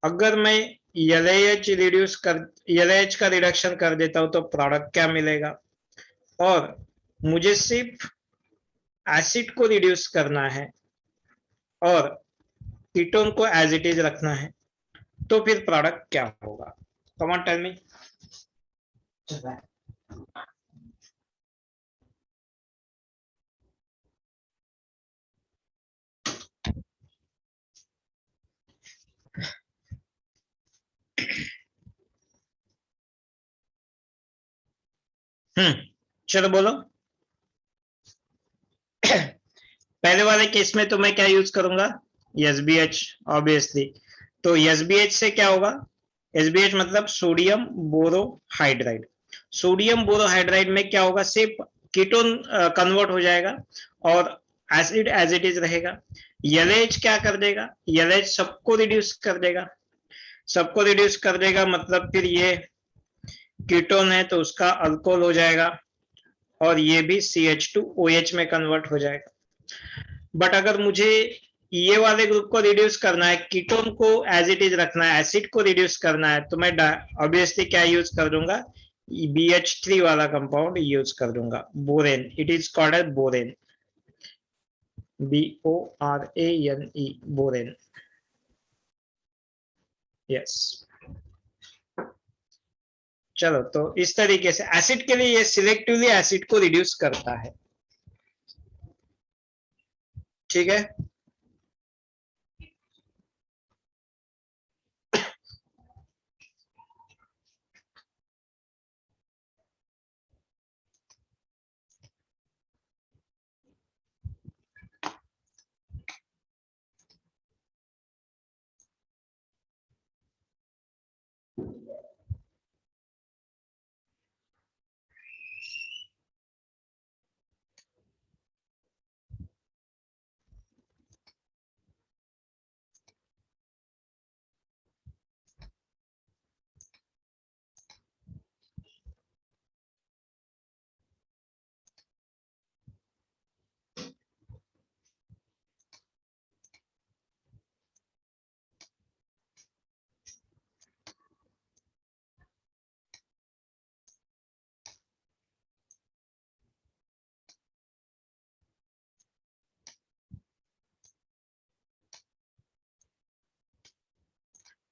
अगर मैं LH रिड्यूस कर, LH का रिडक्शन कर देता हूं तो प्रोडक्ट क्या मिलेगा? और मुझे सिर्फ एसिड को रिड्यूस करना है और कीटोन को एज इट इज रखना है, तो फिर प्रोडक्ट क्या होगा? Come on tell me. चलो बोलो। पहले वाले केस में तो मैं क्या यूज करूंगा? SBH obviously. तो SBH से क्या होगा? SBH मतलब सोडियम बोरोहाइड्राइड। सोडियम बोरोहाइड्राइड में क्या होगा? सिर्फ कीटोन कन्वर्ट हो जाएगा और एसिड एज इट इज रहेगा। LH क्या कर देगा? LH सबको रिड्यूस कर देगा। सबको रिड्यूस कर देगा मतलब फिर ये कीटोन है तो उसका अल्कोहल हो जाएगा और ये भी CH2OH में कन्वर्ट हो जाएगा। बट अगर मुझे ये वाले ग्रुप को रिड्यूस करना है, कीटोन को एज इट इज रखना है, एसिड को रिड्यूस करना है, तो मैं ऑब्वियसली क्या यूज कर दूंगा? BH3 वाला कंपाउंड यूज कर दूंगा, borane. It is called as borane, BORANE, borane. Yes. चलो, तो इस तरीके से एसिड के लिए ये सिलेक्टिवली एसिड को रिड्यूस करता है, ठीक है।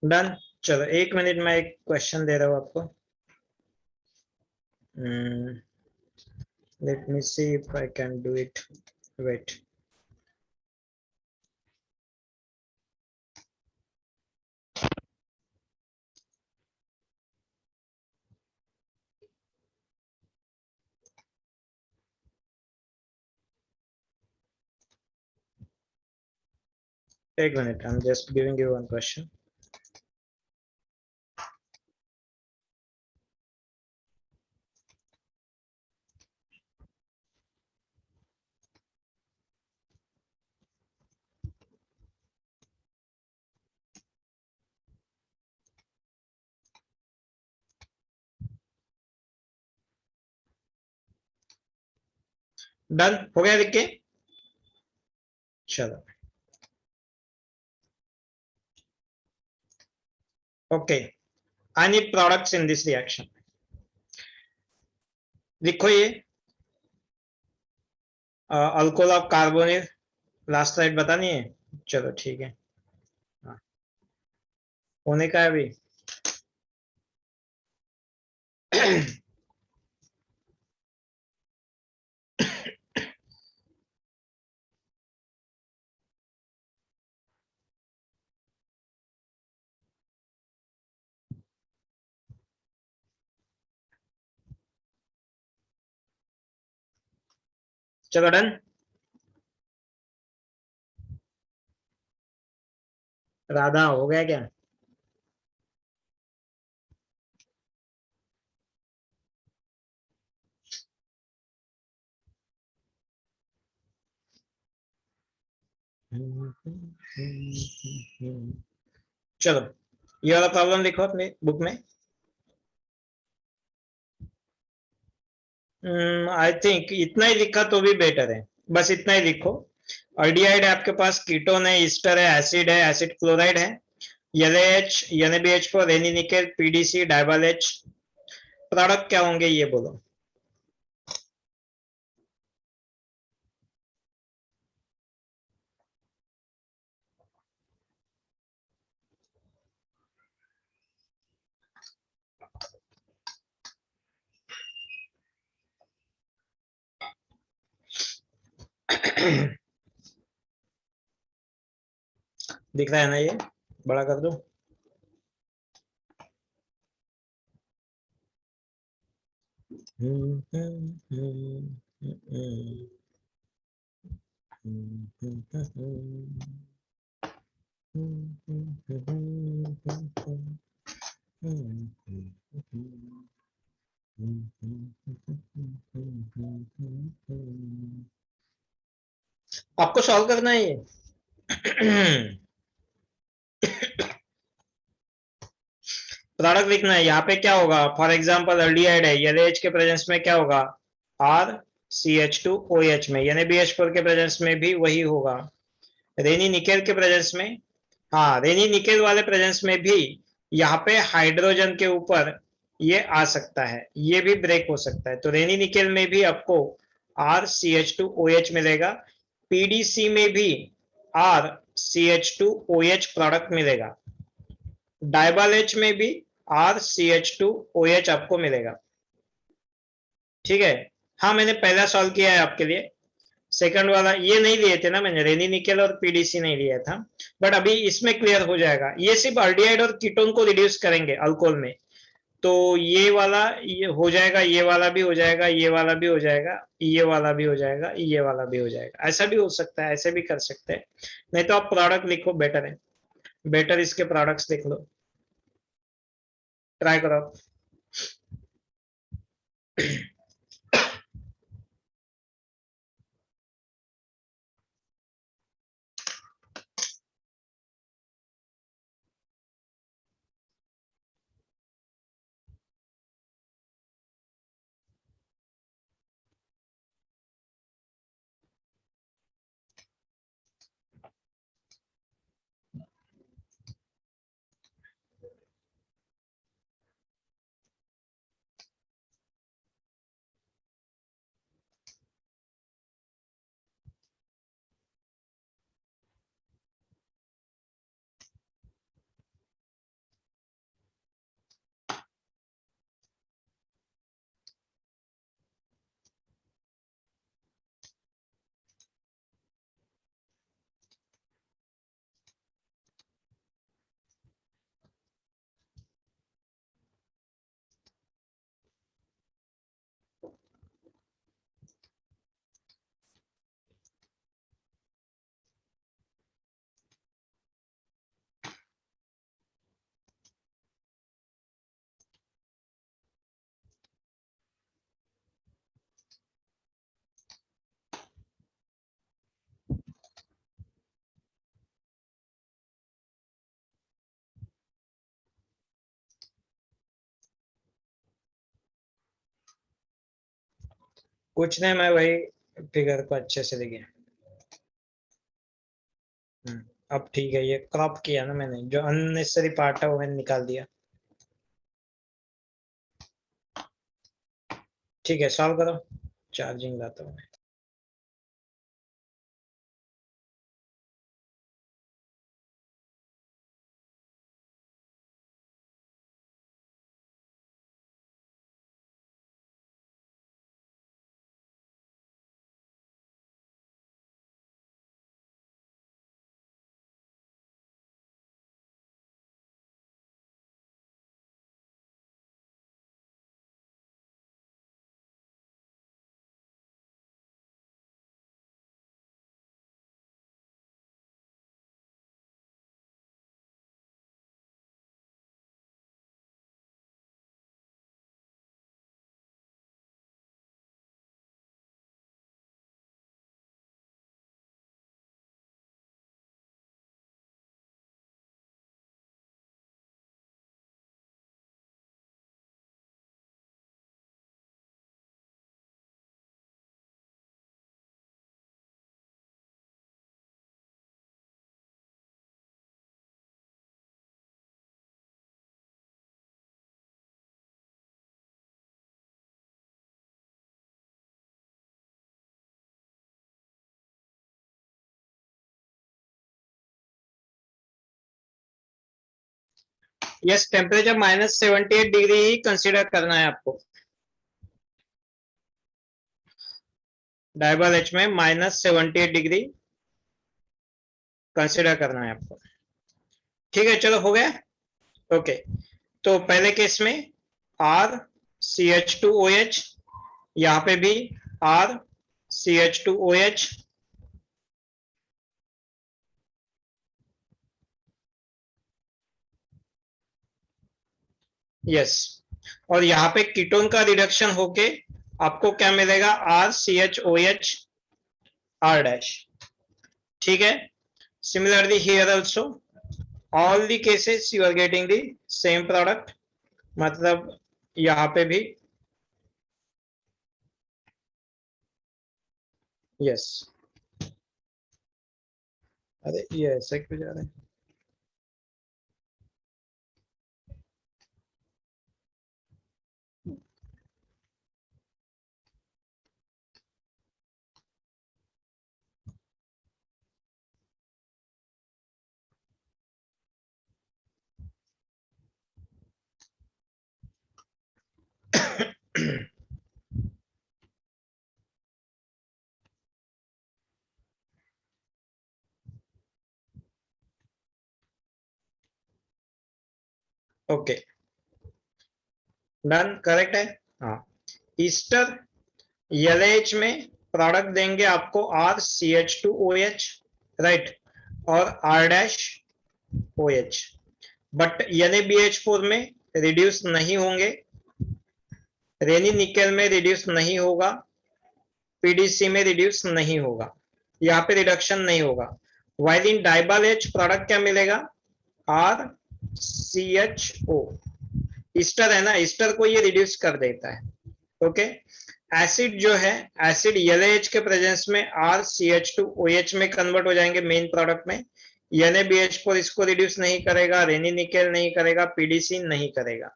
डन। चलो 1 मिनट में एक क्वेश्चन दे रहा हूं आपको। Let me see if I can do it. Wait. एक minute, I am just giving you one question. Done हो गया लिख के? चलो okay, I need products in this reaction. लिखो ये alcohol of carbonyl, last slide बतानी है? चलो ठीक है, हाँ, होने का है अभी। चलो डन। राधा हो गया क्या? चलो ये वाला प्रॉब्लम लिखो अपने बुक में। आई थिंक इतना ही लिखा तो भी बेटर है, बस इतना ही लिखो। अल्डिहाइड है आपके पास, कीटोन है, ईस्टर है, एसिड है, एसिड क्लोराइड है, LAH, NaBH4, रेनी निकेल, PDC, डाइबल H। प्रोडक्ट क्या होंगे ये बोलो। दिख रहा है ना, ये बड़ा कर दो। आपको सॉल्व करना है ये। प्रोडक्ट लिखना है, यहाँ पे क्या होगा, फॉर एग्जाम्पल अल्डिहाइड है, LAH के प्रेजेंस में क्या होगा, RCH2OH में, NaBH4 के प्रेजेंस में भी वही होगा, रेनी निकेल के प्रेजेंस में, हाँ रेनी निकेल वाले प्रेजेंस में भी यहाँ पे हाइड्रोजन के ऊपर ये आ सकता है, ये भी ब्रेक हो सकता है, तो रेनी निकेल में भी आपको RCH2OH मिलेगा, PDC में भी RCH2OH प्रोडक्ट मिलेगा, डाइबल H में भी RCH2OH आपको मिलेगा। ठीक है, हाँ मैंने पहला सॉल्व किया है आपके लिए, सेकंड वाला ये नहीं लिए थे ना मैंने, रेनी निकेल और PDC नहीं लिया था, बट अभी इसमें क्लियर हो जाएगा, ये सिर्फ अल्डिहाइड और कीटोन को रिड्यूस करेंगे अल्कोहल में, तो ये वाला ये हो जाएगा, ये वाला भी हो जाएगा, ये वाला भी हो जाएगा, ये वाला भी हो जाएगा, ये वाला भी हो जाएगा, ऐसा भी हो सकता है, ऐसे भी कर सकते हैं, नहीं तो आप प्रोडक्ट लिखो, बेटर है, बेटर इसके प्रोडक्ट्स लिख लो, ट्राई करो। कुछ नहीं, मैं वही फिगर को अच्छे से देखिए। अब ठीक है, ये क्रॉप किया ना मैंने, जो अननेसेसरी पार्ट है वो मैंने निकाल दिया। ठीक है, सॉल्व करो। चार्जिंग लाता हूँ मैं। यस, टेम्परेचर -78 डिग्री ही कंसीडर करना है आपको। डायबल एच में -78 डिग्री कंसीडर करना है आपको। ठीक है, चलो हो गया। ओके, तो पहले केस में RCH2OH, यहाँ पे भी RCH2OH, यस, और यहाँ पे कीटोन का रिडक्शन होके आपको क्या मिलेगा, RCHOH R'। ठीक है, similarly here also all the cases you are getting the same product, मतलब यहाँ पे भी यस। अरे ये ऐसा क्यों जा रहा है? ओके, डन, करेक्ट है। हाँ, ईस्टर एलएच में प्रोडक्ट देंगे आपको RCH2OH, राइट, और R'OH, बट NaBH4 में रिड्यूस नहीं होंगे, रेनी निकेल में रिड्यूस नहीं होगा, पीडीसी में रिड्यूस नहीं होगा, यहाँ पे रिडक्शन नहीं होगा। वाइल इन डाइबल एच प्रोडक्ट क्या मिलेगा, RCHO, ईस्टर है ना, ईस्टर को ये रिड्यूस कर देता है। ओके, एसिड जो है, एसिड LH के प्रेजेंस में RCH2OH में कन्वर्ट हो जाएंगे मेन प्रोडक्ट में। NaBH4 इसको रिड्यूस नहीं करेगा, रेनी निकेल नहीं करेगा, पीडीसी नहीं करेगा।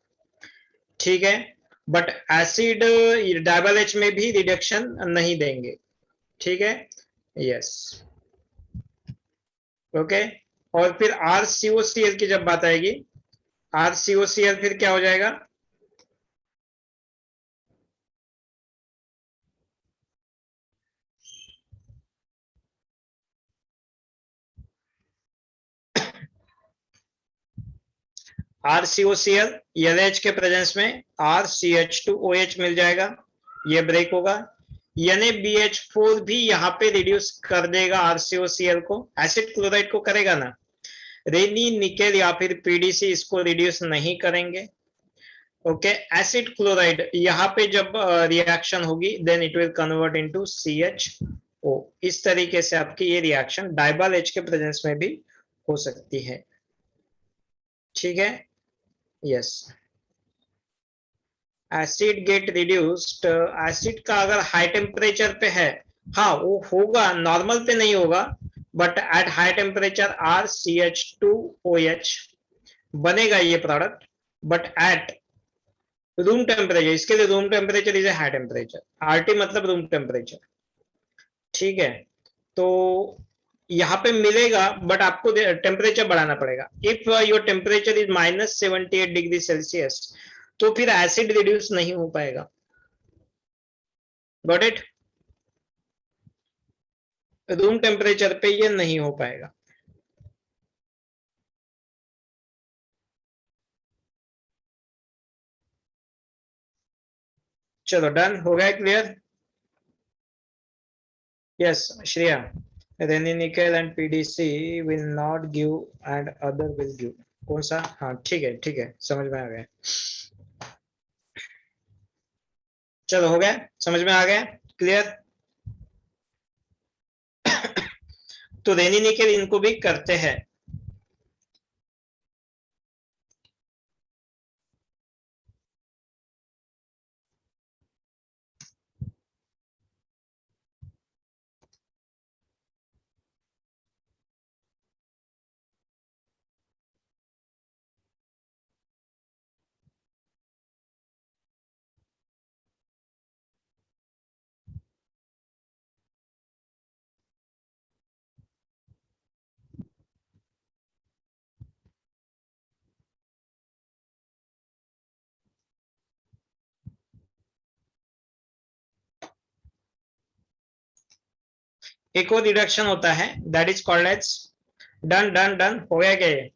ठीक है, बट एसिड डबल एच में भी रिडक्शन नहीं देंगे। ठीक है, यस, ओके। और फिर RCOCl की जब बात आएगी, RCOCl फिर क्या हो जाएगा, RCOCl LH के प्रेजेंस में RCH2OH मिल जाएगा, ये ब्रेक होगा। NaBH4 भी यहाँ पे रिड्यूस कर देगा RCOCl को, एसिड क्लोराइड को करेगा ना, रेनी निकेल या फिर पीडीसी इसको रिड्यूस नहीं करेंगे। ओके, एसिड क्लोराइड यहाँ पे जब रिएक्शन होगी then it will convert into CHO। इस तरीके से आपकी ये रिएक्शन डाइबल एच के प्रेजेंस में भी हो सकती है। ठीक है, yes, acid get reduced, acid का अगर हाई टेम्परेचर पे है हाँ वो होगा, नॉर्मल पे नहीं होगा, but at high temperature RCH2OH बनेगा ये product, but at room temperature, इसके लिए room temperature is a high temperature, RT मतलब रूम टेम्परेचर, ठीक है। तो यहाँ पे मिलेगा, बट आपको टेम्परेचर बढ़ाना पड़ेगा। If your temperature is -78 degree Celsius, तो फिर एसिड रिड्यूस नहीं हो पाएगा। Got it? रूम टेम्परेचर पे ये नहीं हो पाएगा। चलो डन हो गया, clear? Yes Shreya, rainy nickel and PDC will not give and other will give, कौन सा? हाँ ठीक है समझ में आ गया। चलो हो गया, समझ में आ गया, क्लियर? तो रेनी निकेल इनको भी करते हैं। एक और रिडक्शन होता है, that is called as, done done done हो गया क्या ये?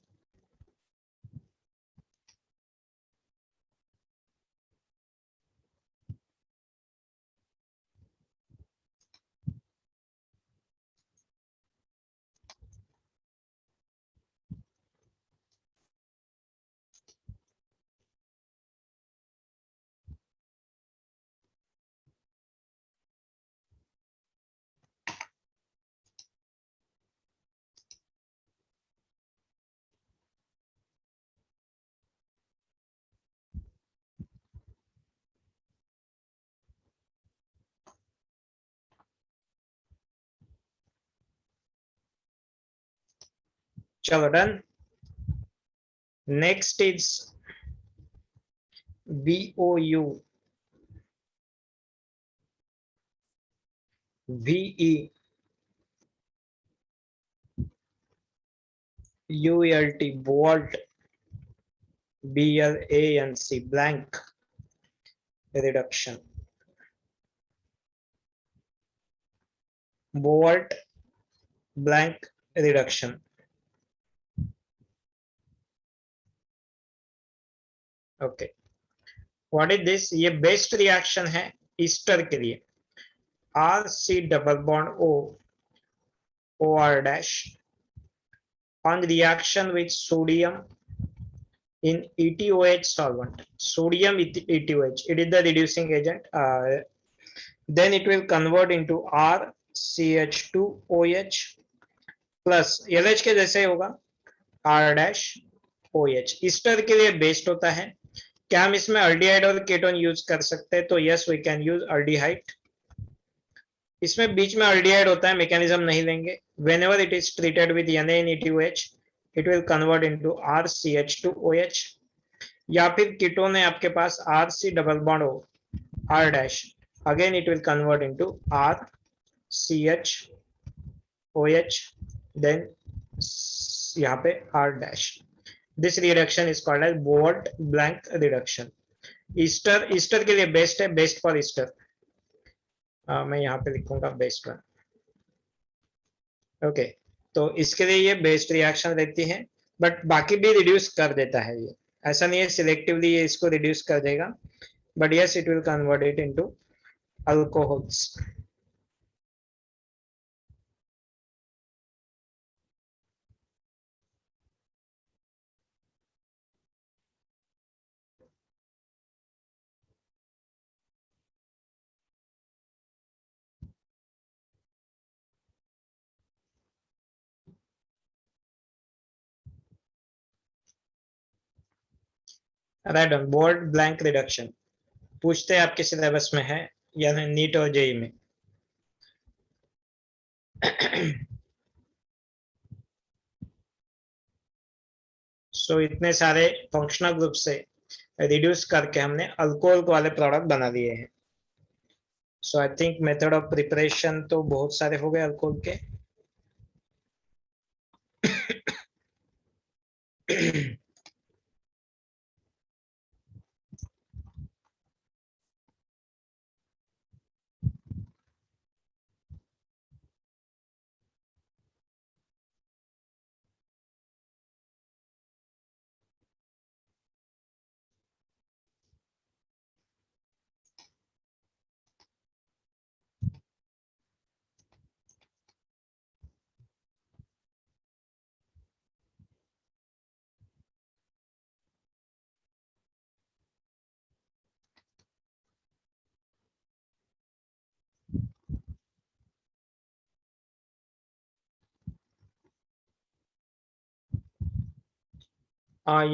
चलो done. Next is BOU, VE, ULT, Bolt, BLANC, blank reduction, Bolt blank reduction। Okay, what is this? ये बेस्ट रिएक्शन है ईस्टर के लिए, RC double bond O, OR dash on reaction with sodium in ETOH solvent, sodium ETOH, it is the reducing agent, then it will convert into RCH2OH plus LH के जैसे होगा R dash OH। Easter के लिए best होता है। क्या हम इसमें अल्डिहाइड और केटोन यूज कर सकते हैं? तो yes we can use aldehyde. इसमें बीच में अल्डिहाइड होता है, मैकेनिज्म नहीं लेंगे। whenever it is treated with NaNETOH it will convert into RCH2OH, या फिर कीटोन है आपके पास RC double bond O R dash, again it will convert into RCHOH, then यहाँ पे R dash। This reduction is called as Bolt blank reduction। Easter के लिए best है, best for Easter. मैं यहाँ पे लिखूंगा बेस्ट वन। ओके, तो इसके लिए ये बेस्ट रिएक्शन रहती है, बट बाकी भी रिड्यूस कर देता है ये, ऐसा नहीं है सिलेक्टिवली ये इसको रिड्यूस कर देगा, but yes it will convert it into alcohols. Right on, Bouveault Blanc reduction पूछते हैं आपके सिलेबस में है या नीट और जेई में। सो इतने सारे फंक्शनल ग्रुप से रिड्यूस करके हमने अल्कोहल वाले प्रोडक्ट बना दिए हैं. So I think method of preparation तो बहुत सारे हो गए अल्कोहल के.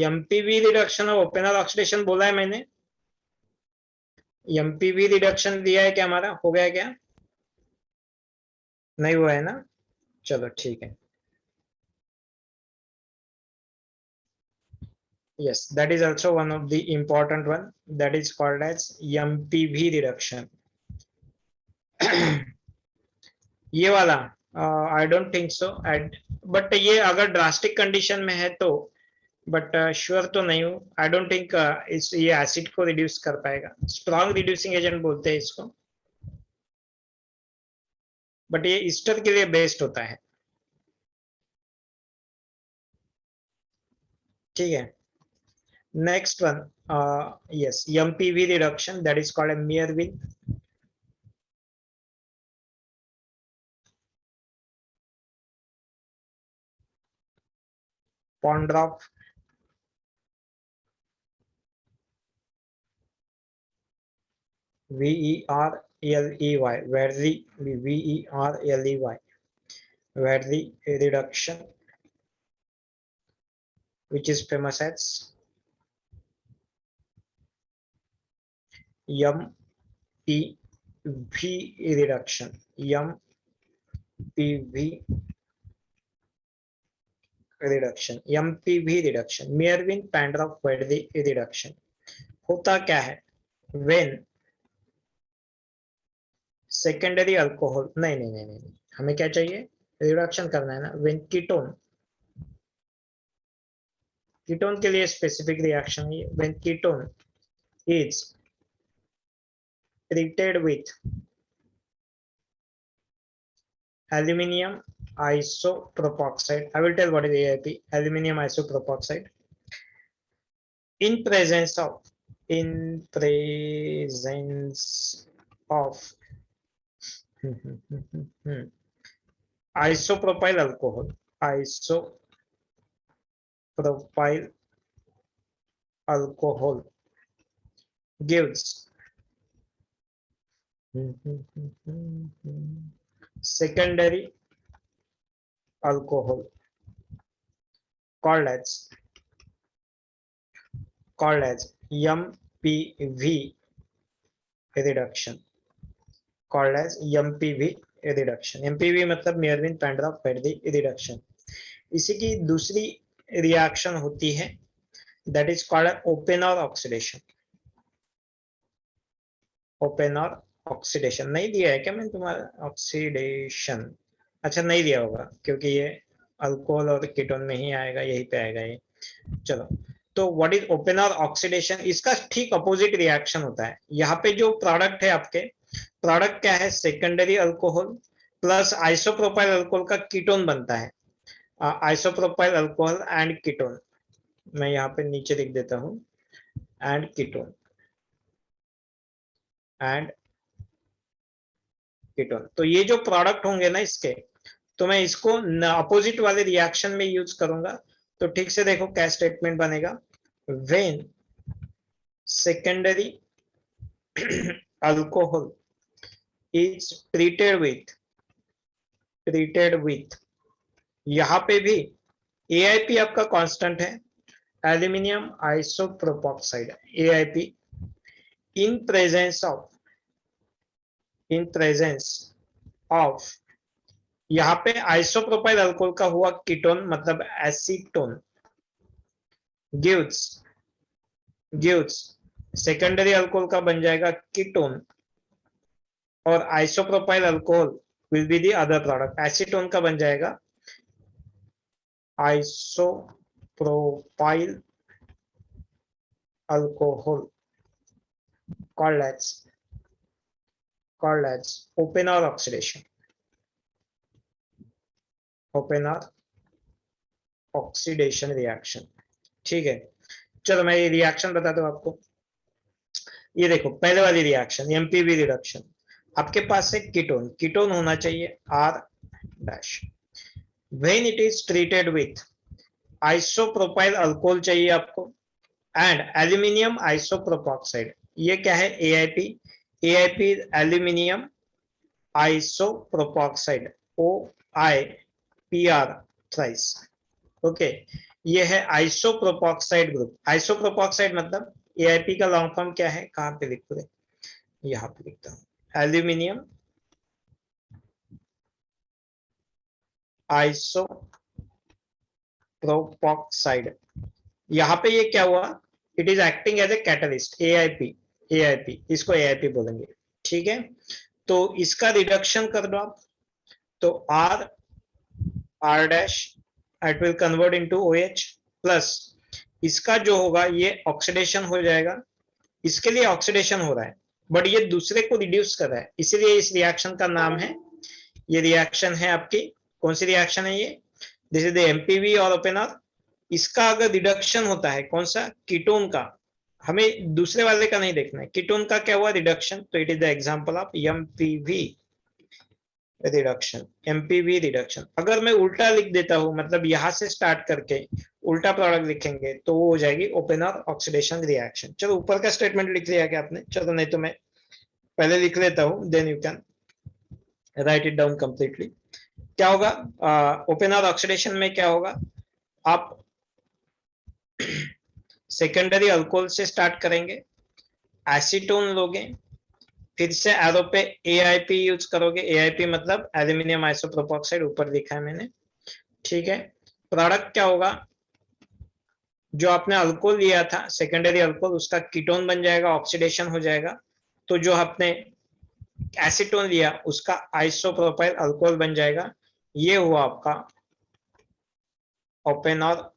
एमपीवी रिडक्शन और ओपेनर ऑक्सीडेशन बोला है मैंने. एमपीवी रिडक्शन दिया है क्या, हमारा हो गया क्या? नहीं हुआ है ना. चलो ठीक है. Yes, that is also one of the important one, that is called as MPV reduction. ये वाला I don't think so, but ये अगर ड्रास्टिक कंडीशन में है तो, बट श्योर तो नहीं हूँ. आई डोंट थिंक इस ये एसिड को रिड्यूस कर पाएगा. स्ट्रॉन्ग रिड्यूसिंग एजेंट बोलते हैं इसको, बट ये ईस्टर के लिए बेस्ट होता है. ठीक है. Next one, yes, MPV reduction, that is called a Meerwin. Pondorf. Verley, Verley, Verley reduction, which is famous as MPV reduction. MPV reduction, MPV reduction, Meerwin Pandorf Verley reduction. होता क्या है? When secondary alcohol, नहीं, हमें क्या चाहिए? Reduction करना है ना. When कीटोन के लिए स्पेसिफिक रिएक्शन है. When ketone is treated with aluminium isopropoxide, I will tell what is AIP, aluminium isopropoxide, in presence of isopropyl alcohol gives secondary alcohol called as MPV reduction, called as MPV reduction. MPV मतलब Meerwin Pandorf Verley reduction. इसी की दूसरी reaction होती है, that is called Oppenauer oxidation. Oppenauer oxidation नहीं दिया है क्या मैंने तुम्हारा? ऑक्सीडेशन, अच्छा नहीं दिया होगा क्योंकि ये अल्कोहल और कीटोन में ही आएगा, यही पे आएगा ये. चलो, तो व्हाट इज ओपेनर ऑक्सीडेशन? इसका ठीक अपोजिट रिएक्शन होता है. यहाँ पे जो प्रोडक्ट है आपके, प्रोडक्ट क्या है? Secondary alcohol plus isopropyl alcohol का कीटोन बनता है. आइसोप्रोपाइल अल्कोहल एंड कीटोन, मैं यहाँ पे नीचे लिख देता हूँ, एंड कीटोन एंड कीटोन. तो ये जो प्रोडक्ट होंगे ना इसके, तो मैं इसको अपोजिट वाले रिएक्शन में यूज करूंगा. तो ठीक से देखो क्या स्टेटमेंट बनेगा. When secondary alcohol is treated with, यहाँ पे भी AIP आपका कांस्टेंट है, aluminium आइसोप्रोपोक्साइड AIP, in presence of यहाँ पे आइसोप्रोपाइल अल्कोहल का हुआ कीटोन मतलब एसीटोन गिव्स सेकेंडरी अल्कोहल का बन जाएगा कीटोन और isopropyl alcohol will be the other product acetone का बन जाएगा isopropyl alcohol called as open or oxidation reaction. ठीक है, चलो मैं ये रिएक्शन बताता हूँ आपको। ये देखो पहले वाली रिएक्शन एमपीवी रिडक्शन, आपके पास है कीटोन होना चाहिए R dash, when it is treated with isopropyl alcohol चाहिए आपको एंड एल्यूमिनियम आइसोप्रोपॉक्साइड, ये क्या है AIP, AIP aluminium isopropoxide OIPR thrice. Okay, ये है आइसोप्रोपॉक्साइड ग्रुप। आइसोप्रोपॉक्साइड मतलब AIP का लॉन्ग फॉर्म क्या है, कहां पे लिख रहे, यहाँ पे लिखता हूं, एल्यूमिनियम आइसोप्रोपॉक्साइड। यहाँ पे ये क्या हुआ, it is acting as a catalyst AIP, इसको AIP बोलेंगे। ठीक है, तो इसका रिडक्शन कर दो आप, तो R dash it will convert into OH plus इसका जो होगा ये ऑक्सीडेशन हो जाएगा, इसके लिए ऑक्सीडेशन हो रहा है बट ये दूसरे को रिड्यूस कर रहा है, इसीलिए इस रिएक्शन का नाम है, ये रिएक्शन है आपकी कौन सी रिएक्शन है ये, दिस इज द एमपीवी और ओपेनर। इसका अगर रिडक्शन होता है कौन सा, कीटोन का, हमें दूसरे वाले का नहीं देखना है, कीटोन का क्या हुआ रिडक्शन, तो it is the example of MPV reduction, MPV reduction. अगर मैं उल्टा लिख देता हूं, मतलब यहां से स्टार्ट करके उल्टा प्रोडक्ट लिखेंगे तो वो हो जाएगी ओपेनर ऑक्सीडेशन रिएक्शन। चलो ऊपर का स्टेटमेंट लिख लिया क्या आपने, चलो नहीं तो मैं पहले लिख लेता हूं, then you can write it down completely. क्या होगा ओपेनर ऑक्सीडेशन में, क्या होगा, आप सेकेंडरी अल्कोहल से स्टार्ट करेंगे, एसीटोन लोगे, फिर से एरो पे AIP यूज करोगे, AIP मतलब एल्यूमिनियम आइसोप्रोपॉक्साइड, ऊपर लिखा है मैंने। ठीक है, प्रोडक्ट क्या होगा, जो आपने अल्कोहल लिया था सेकेंडरी अल्कोहल, उसका कीटोन बन जाएगा, ऑक्सीडेशन हो जाएगा, तो जो आपने एसीटोन लिया उसका आइसोप्रोपाइल अल्कोहल बन जाएगा, ये हुआ आपका ओपेनर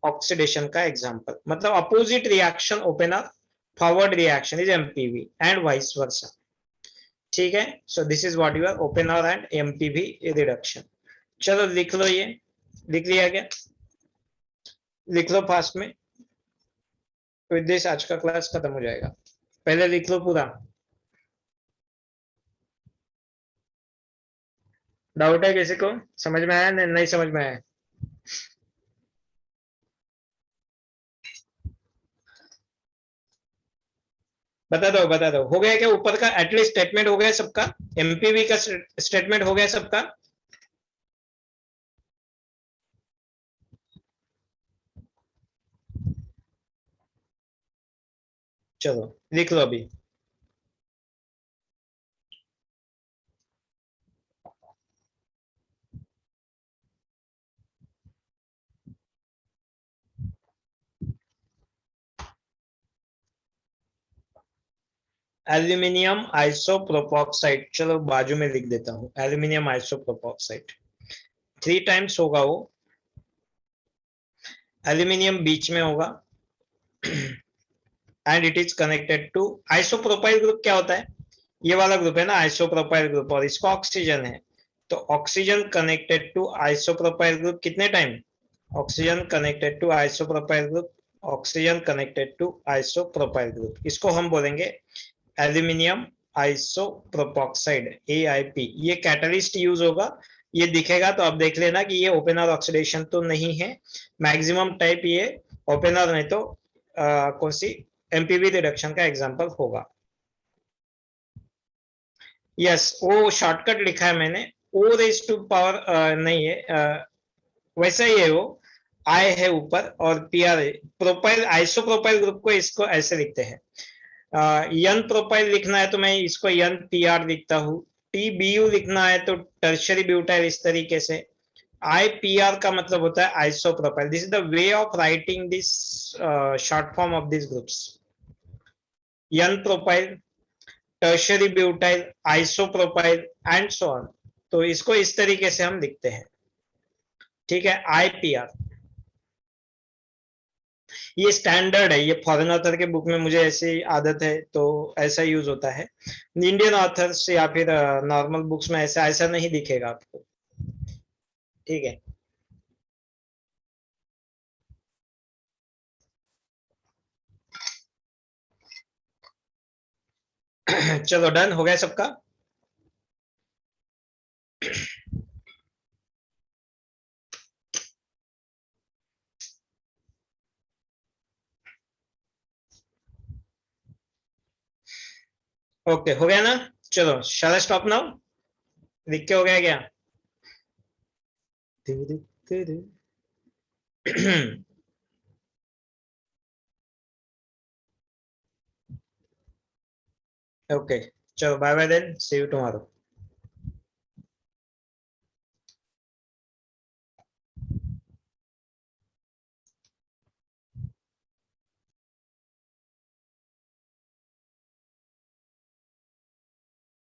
ऑक्सीडेशन का एग्जांपल। मतलब opposite reaction Oppenauer, forward reaction is MPV and vice versa. ठीक है, so this is what your Oppenauer and MPV reduction. चलो लिख लो, ये लिख लिया क्या, लिख लो फास्ट में, विद दिस आज का क्लास खत्म हो जाएगा, पहले लिख लो पूरा। डाउट है किसी को, समझ में आया नहीं समझ में आया, बता दो हो गया क्या, ऊपर का एटलीस्ट स्टेटमेंट हो गया सबका, एमपीवी का स्टेटमेंट हो गया सबका। चलो लिख लो अभी, एल्यूमिनियम आइसोप्रोपॉक्साइड, चलो बाजू में लिख देता हूं, एल्यूमिनियम आइसोप्रोपॉक्साइड 3 टाइम्स होगा वो, एल्यूमिनियम बीच में होगा and it is connected to isopropyl group. क्या होता है, ये वाला ग्रुप है ना आइसोप्रोपाइल ग्रुप, और इसको ऑक्सीजन है, तो oxygen connected to isopropyl group कितने time, oxygen connected to isopropyl group, oxygen connected to isopropyl group, इसको हम बोलेंगे एल्यूमिनियम आइसोप्रोपॉक्साइड AIP। ये कैटलिस्ट यूज होगा, ये दिखेगा तो आप देख लेना कि ये ओपेनर ऑक्सीडेशन तो नहीं है, मैक्सिमम टाइप ये ओपेनर नहीं तो कौन सी एमपीवी रिडक्शन का एग्जांपल होगा। यस, वो शॉर्टकट लिखा है मैंने, ओ रेज टू पावर नहीं है, वैसा ही है वो, आई है ऊपर और PR है, प्रोपाइल आइसोप्रोपाइल ग्रुप को इसको ऐसे लिखते हैं, यन प्रोपाइल लिखना है तो मैं इसको NPR लिखता हूँ, TBU लिखना है तो टर्शरी ब्यूटाइल इस तरीके से। IPR का मतलब होता है isopropyl. This is the way of writing this short form of this groups. N propyl, tertiary butyl, isopropyl and so on. तो इसको इस तरीके से हम लिखते हैं, ठीक है। IPR ये स्टैंडर्ड है, ये फॉरेन ऑथर के बुक में मुझे ऐसी आदत है तो ऐसा यूज होता है। इंडियन ऑथर्स या फिर नॉर्मल बुक्स में ऐसा ऐसा नहीं दिखेगा आपको, ठीक है। चलो डन हो गया सबका। ओके हो गया ना। चलो शैल स्टॉप नाउ। लिख के हो गया क्या? ओके चलो bye bye then, see you tomorrow.